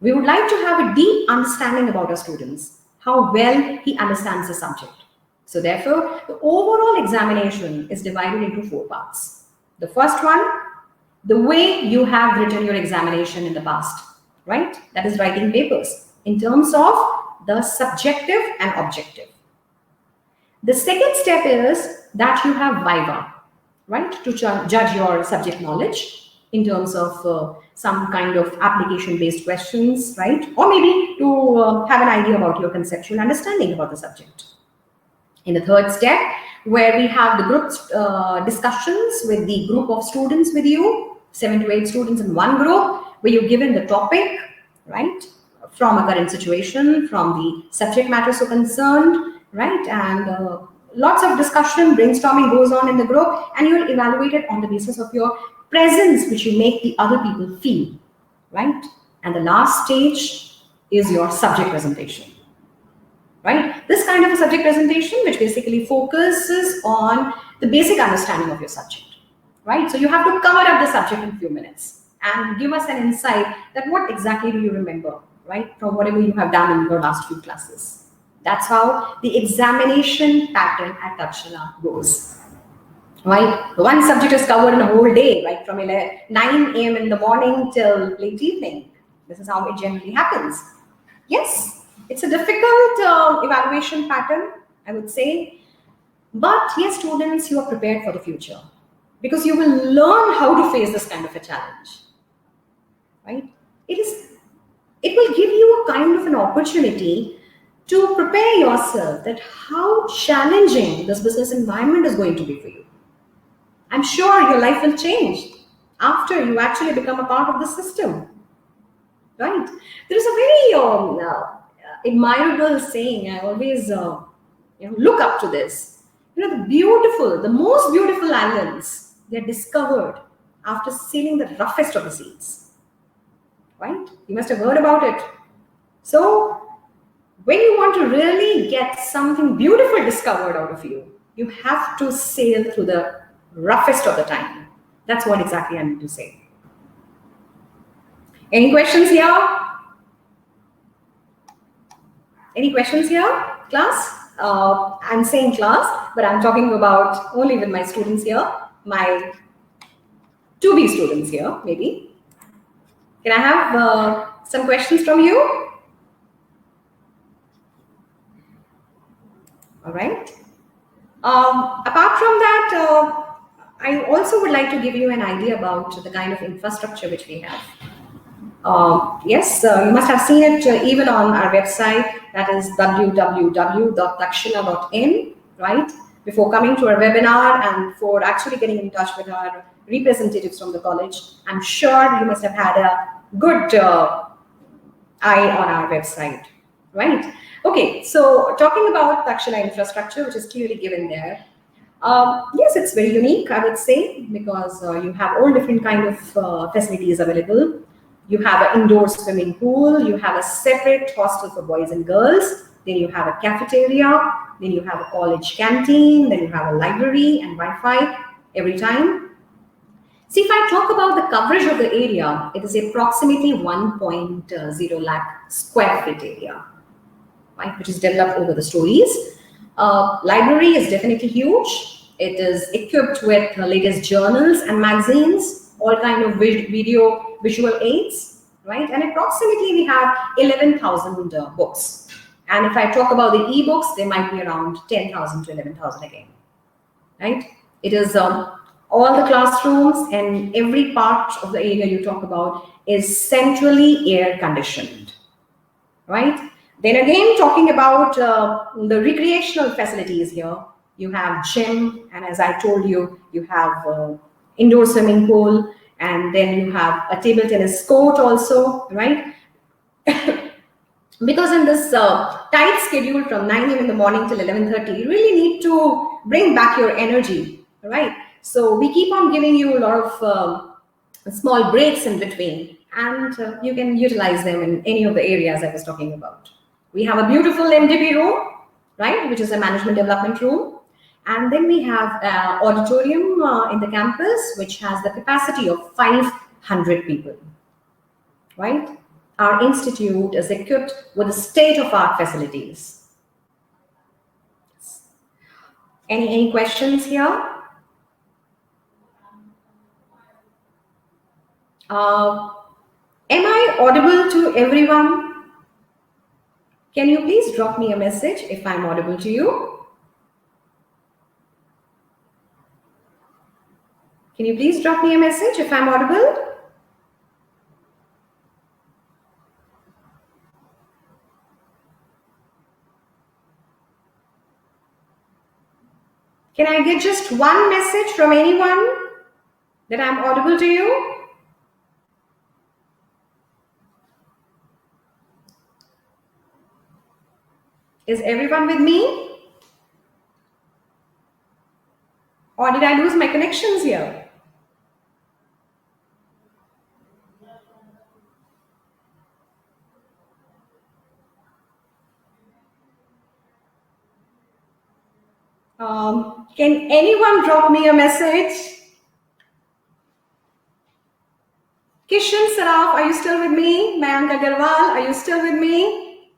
We would like to have a deep understanding about our students, how well he understands the subject. So therefore, the overall examination is divided into 4 parts. The first one, the way you have written your examination in the past, right? That is writing papers in terms of the subjective and objective. The second step is that you have viva, right? To judge your subject knowledge in terms of some kind of application-based questions, right? Or maybe to have an idea about your conceptual understanding about the subject. In the third step, where we have the group discussions with the group of students with you, 7 to 8 students in one group, where you're given the topic, right, from a current situation, from the subject matter so concerned, right, and lots of discussion, brainstorming goes on in the group, and you're evaluated on the basis of your presence, which you make the other people feel, right? And the last stage is your subject presentation. Right? This kind of a subject presentation, which basically focuses on the basic understanding of your subject, right? So you have to cover up the subject in a few minutes and give us an insight that what exactly do you remember, right, from whatever you have done in your last few classes. That's how the examination pattern at Taxila goes. Right? One subject is covered in a whole day, right? From 9 a.m. in the morning till late evening. This is how it generally happens. Yes, it's a difficult evaluation pattern, I would say. But yes, students, you are prepared for the future because you will learn how to face this kind of a challenge. Right? It will give you a kind of an opportunity to prepare yourself that how challenging this business environment is going to be for you. I'm sure your life will change after you actually become a part of the system, right? There is a very admirable saying. I always look up to this. The most beautiful islands, they're discovered after sailing the roughest of the seas, right? You must have heard about it. So when you want to really get something beautiful discovered out of you, you have to sail through the roughest of the time. That's what exactly I mean to say. Any questions here? Any questions here, class? I'm saying class, but I'm talking about only with my students here, my to-be students here, maybe. Can I have some questions from you? All right. Apart from that, I also would like to give you an idea about the kind of infrastructure which we have. Yes, you must have seen it even on our website, that is www.taxila.in, right? Before coming to our webinar and for actually getting in touch with our representatives from the college, I'm sure you must have had a good eye on our website, right? Okay, so talking about Taxila infrastructure, which is clearly given there. Yes, it's very unique, I would say, because you have all different kind of facilities available. You have an indoor swimming pool, you have a separate hostel for boys and girls, then you have a cafeteria, then you have a college canteen, then you have a library and Wi-Fi every time. See, if I talk about the coverage of the area, it is approximately 1.0 lakh square feet area, right, which is developed over the stories. Library is definitely huge. It is equipped with the latest journals and magazines, all kind of visual aids, right? And approximately we have 11,000 books. And if I talk about the e-books, they might be around 10,000 to 11,000 again, right? It is all the classrooms and every part of the area you talk about is centrally air conditioned, right? Then again, talking about the recreational facilities here, you have gym, and as I told you, you have indoor swimming pool, and then you have a table tennis court also, right? Because in this tight schedule from 9 a.m. in the morning till 11:30, you really need to bring back your energy, right? So we keep on giving you a lot of small breaks in between, and you can utilize them in any of the areas I was talking about. We have a beautiful MDB room, right, which is a management development room. And then we have an auditorium in the campus, which has the capacity of 500 people, right? Our institute is equipped with state-of-art facilities. Any questions here? Am I audible to everyone? Can you please drop me a message if I'm audible to you? Can you please drop me a message if I'm audible? Can I get just one message from anyone that I'm audible to you? Is everyone with me? Or did I lose my connections here? Can anyone drop me a message? Kishan Saraf, are you still with me? Mayank Agarwal, are you still with me?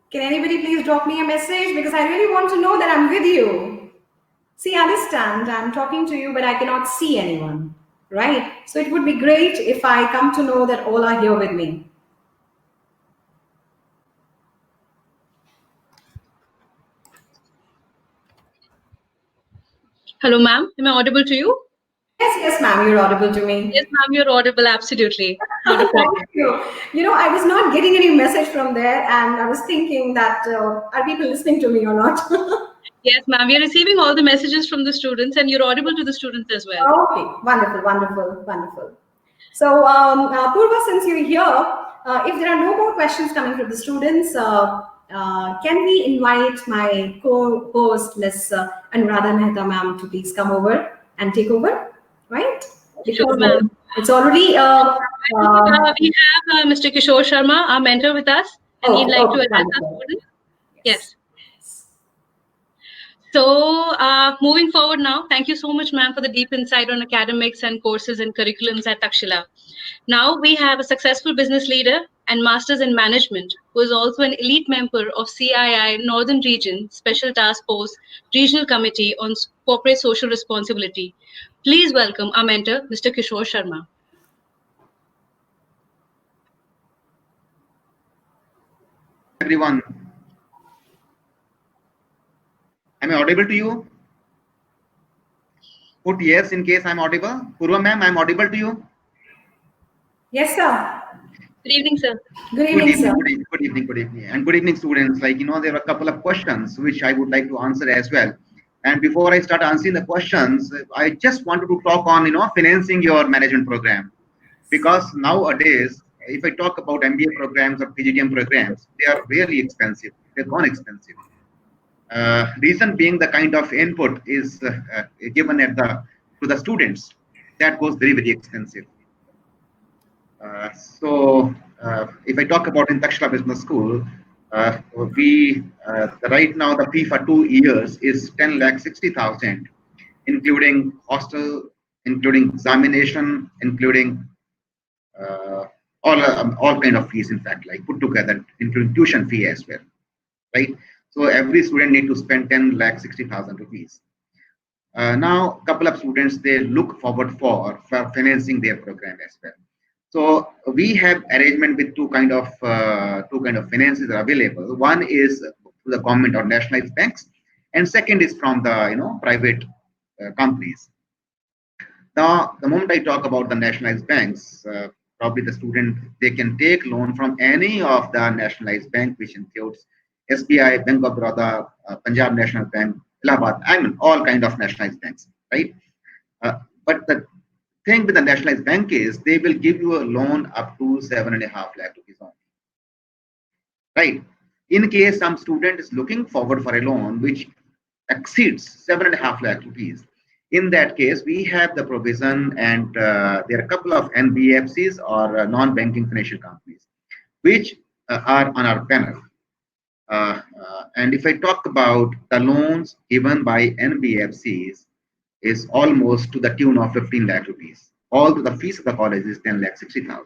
Can anybody please drop me a message? Because I really want to know that I'm with you. See, understand, I'm talking to you, but I cannot see anyone, right? So it would be great if I come to know that all are here with me. Hello, ma'am. Am I audible to you? Yes, ma'am, you're audible to Yes, me. ma'am, you're audible. Absolutely. Not a Thank problem. you. You know, I was not getting any message from there, and I was thinking that are people listening to me or not? Yes, ma'am. We are receiving all the messages from the students, and you're audible to the students as well. Okay, wonderful, wonderful, wonderful. So, Purva, since you're here, if there are no more questions coming from the students, can we invite my co-host, Ms. Anuradha Mehta ma'am, to please come over and take over, right? Sure, Because ma'am. it's already I think we have Mr. Kishore Sharma, our mentor, with us, and he'd like to okay, address our wonderful. students. Yes. Yes. So, moving forward now, thank you so much, ma'am, for the deep insight on academics and courses and curriculums at Taxila. Now we have a successful business leader and master's in management who is also an elite member of CII Northern Region Special Task Force Regional Committee on Corporate Social Responsibility. Please welcome our mentor, Mr. Kishore Sharma. Everyone. Am I audible to you? Put yes in case I'm audible. Purva ma'am, I'm audible to you? Yes, sir. Good evening, sir. Good Good evening, evening, sir. good evening, good evening, good evening. And good evening, students. There are a couple of questions which I would like to answer as well. And before I start answering the questions, I just wanted to talk on, financing your management program. Because nowadays, if I talk about MBA programs or PGDM programs, they are really expensive. They've gone expensive. Reason being the kind of input is given to the students that goes very expensive. If I talk about in Taxila Business School, we right now the fee for 2 years is 10 lakh 60,000, including hostel, including examination, including uh, all kind of fees. In fact, like put together, including tuition fee as well, right? So every student need to spend 10 lakh 60,000 rupees. Now, a couple of students they look forward for financing their program as well. So we have arrangement with two kind of finances are available. One is through the government or nationalized banks, and second is from the private companies. Now, the moment I talk about the nationalized banks, probably the student they can take loan from any of the nationalized bank, which includes SBI, Bank of Baroda, Punjab National Bank, Allahabad. I mean, all kind of nationalized banks, right? But the thing with the nationalized bank is they will give you a loan up to 7.5 lakh rupees only, right? In case some student is looking forward for a loan which exceeds 7.5 lakh rupees, in that case we have the provision, and there are a couple of NBFCs or non-banking financial companies which are on our panel. And if I talk about the loans given by NBFCs, is almost to the tune of 15 lakh rupees. All the fees of the college is 10 lakh 60,000.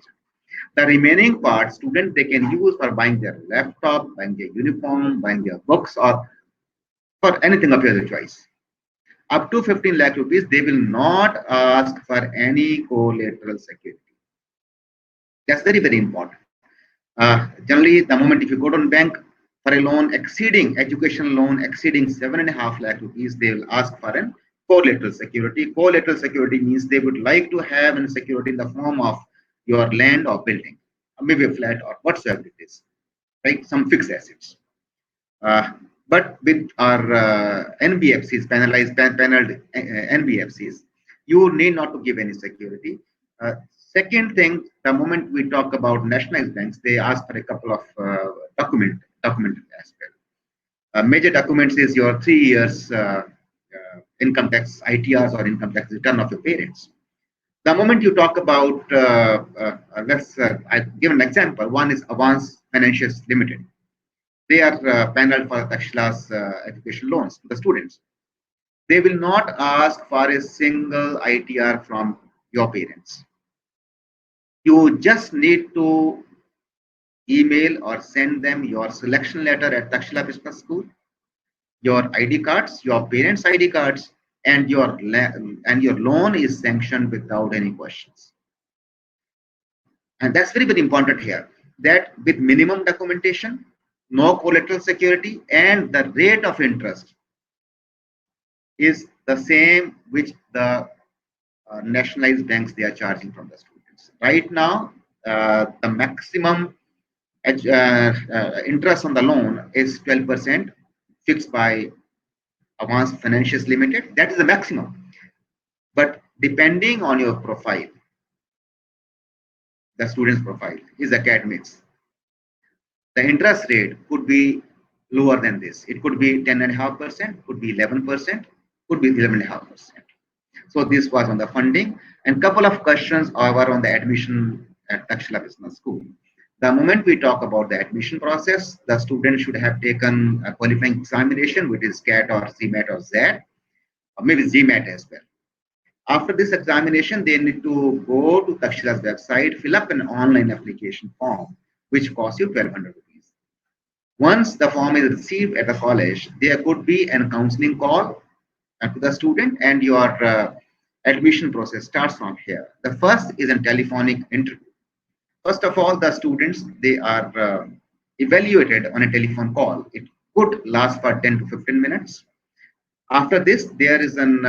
The remaining part, student they can use for buying their laptop, buying their uniform, buying their books, or for anything of your choice. Up to 15 lakh rupees, they will not ask for any collateral security. That's very important. Generally, the moment if you go to a bank for a loan exceeding education loan exceeding 7.5 lakh rupees, they will ask for an collateral security. Collateral security means they would like to have an security in the form of your land or building, or maybe a flat or whatsoever it is, right? Some fixed assets. Uh, but with our NBFCs, paneled NBFCs, you need not to give any security. Second thing, the moment we talk about nationalized banks, they ask for a couple of document as well. Major documents is your 3 years income tax ITRs or income tax return of your parents. The moment you talk about, I give an example. One is Avance Financials Limited. They are paneled for Taxila's education loans to the students. They will not ask for a single ITR from your parents. You just need to email or send them your selection letter at Taxila Business School, your ID cards, your parents' ID cards, and your loan is sanctioned without any questions. And that's very, very important here, that with minimum documentation, no collateral security, and the rate of interest is the same which the nationalized banks they are charging from the students. Right now, the maximum interest on the loan is 12% fixed by Advanced Financials Limited. That is the maximum. But depending on your profile, the student's profile, his academics, the interest rate could be lower than this. It could be 10.5%, could be 11%, could be 11.5%. So this was on the funding, and couple of questions are on the admission at Taxila Business School. The moment we talk about the admission process, the student should have taken a qualifying examination, which is CAT or CMAT or ZAT, or maybe GMAT as well. After this examination, they need to go to Taxila's website, fill up an online application form, which costs you 1,200 rupees. Once the form is received at the college, there could be a counseling call to the student, and your admission process starts from here. The first is a telephonic interview. First of all, the students, they are evaluated on a telephone call. It could last for 10 to 15 minutes. After this, there is an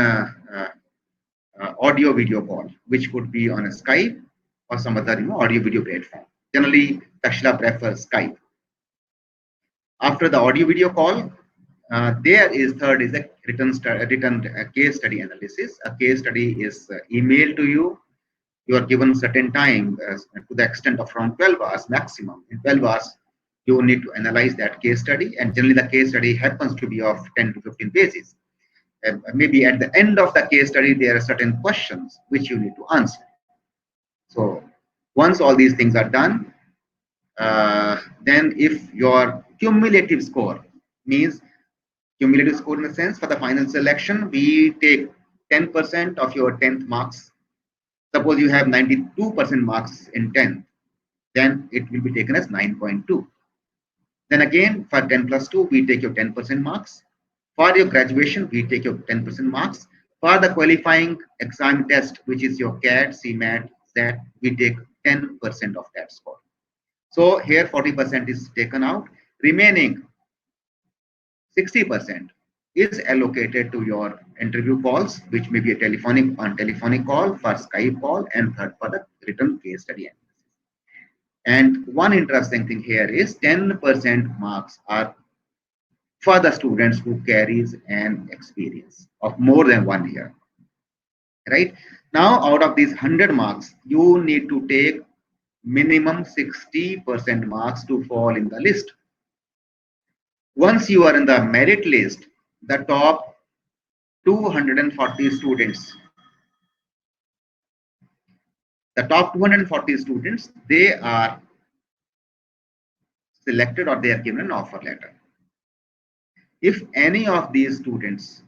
audio video call, which could be on a Skype or some other audio video platform. Generally, Taxila prefers Skype. After the audio video call, third is a written case study analysis. A case study is emailed to you. You are given certain time to the extent of around 12 hours maximum. In 12 hours, you need to analyze that case study, and generally the case study happens to be of 10 to 15 pages. Maybe at the end of the case study, there are certain questions which you need to answer. So once all these things are done, then if your cumulative score means cumulative score in the sense for the final selection, we take 10% of your 10th marks. Suppose you have 92% marks in 10th, then it will be taken as 9.2. Then again, for 10 plus 2, we take your 10% marks. For your graduation, we take your 10% marks. For the qualifying exam test, which is your CAT, CMAT, ZAT, we take 10% of that score. So here 40% is taken out. Remaining 60% is allocated to your interview calls, which may be a telephonic call, for Skype call, and third for the written case study analysis. And one interesting thing here is 10% marks are for the students who carries an experience of more than 1 year. Right now, out of these 100 marks, you need to take minimum 60% marks to fall in the list. Once you are in the merit list, the top 240 students, they are selected or they are given an offer letter. If any of these students,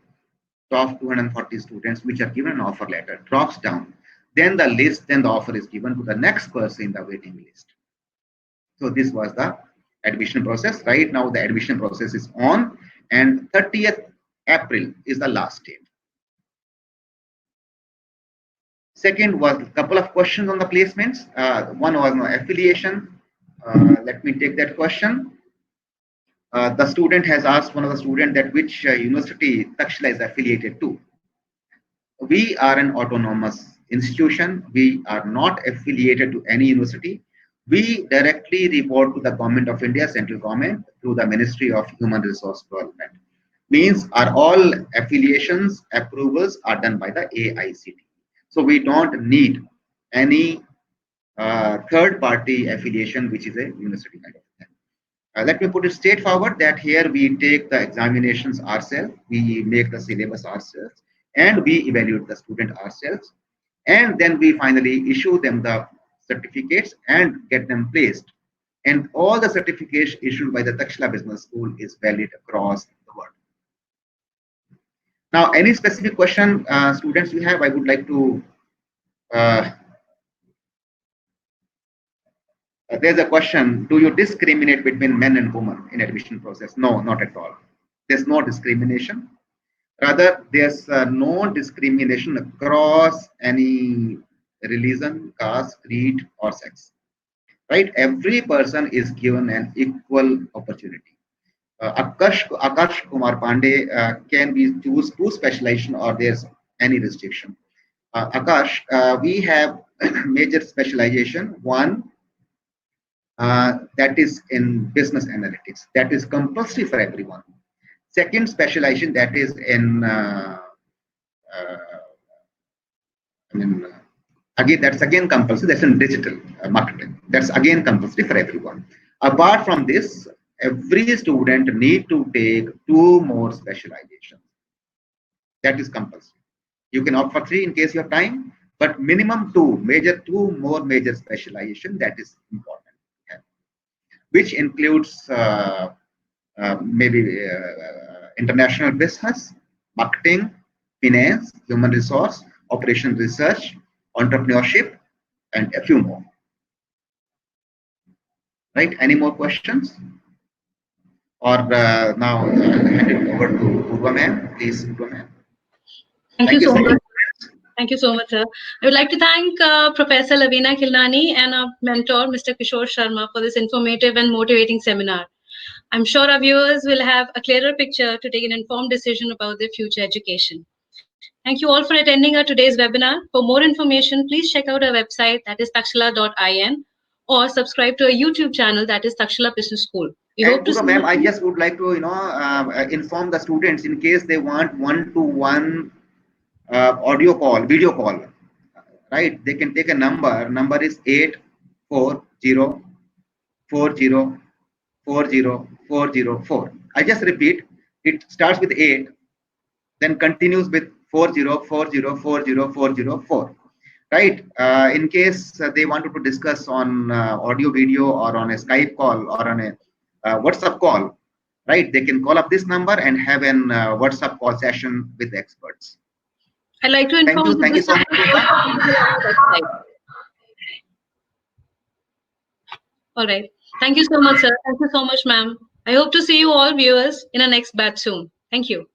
top 240 students which are given an offer letter, drops down, then the offer is given to the next person in the waiting list. So this was the admission process. Right now the admission process is on, and 30th April is the last date. Second was a couple of questions on the placements. One was no affiliation. Let me take that question. The student has asked, one of the student, that which university Taxila is affiliated to. We are an autonomous institution. We are not affiliated to any university. We directly report to the Government of India, central government, through the Ministry of Human Resource Development. Means all affiliations, approvals are done by the AICTE. So we don't need any third party affiliation, which is a university kind of thing. Let me put it straightforward that here we take the examinations ourselves, we make the syllabus ourselves, and we evaluate the student ourselves, and then we finally issue them the certificates and get them placed. And all the certificates issued by the Taxila Business School is valid across the world. Now, any specific question, students, you have? I would like to. There's a question: do you discriminate between men and women in admission process? No, not at all. There's no discrimination. Rather, there's no discrimination across any religion, caste, creed, or sex. Right? Every person is given an equal opportunity. Akash Kumar Pandey can be choose two specialization or there's any restriction. Akash, we have major specialization. One that is in business analytics. That is compulsory for everyone. Second specialization that is in uh, I mean, again, that's again compulsory. That's in digital marketing. That's again compulsory for everyone. Apart from this, every student need to take two more specializations. That is compulsory. You can opt for three in case you have time, but minimum two more major specialization. That is important, which includes maybe international business, marketing, finance, human resource, operation research, entrepreneurship, and a few more. Right? Any more questions? Or now hand it over to Purva ma'am. Please, Purva ma'am. Thank you Thank you so so much. much. Thank you so much, sir. I would like to thank Professor Lavina Khilnani and our mentor, Mr. Kishore Sharma, for this informative and motivating seminar. I'm sure our viewers will have a clearer picture to take an informed decision about their future education. Thank you all for attending our today's webinar. For more information, please check out our website, that is taxila.in, or subscribe to our YouTube channel, that is Taxila Business School. We hope to see ma'am, I just would like to inform the students in case they want one-to-one audio call, video call. Right? They can take a number. Number is 840404004. I just repeat. It starts with 8, then continues with 404040404. Right? In case they wanted to discuss on audio, video, or on a Skype call or on a WhatsApp call, right? They can call up this number and have an WhatsApp call session with the experts. I'd like to inform Thank you so much. All right. Thank you so much, sir. Thank you so much, ma'am. I hope to see you all viewers in our next batch soon. Thank you.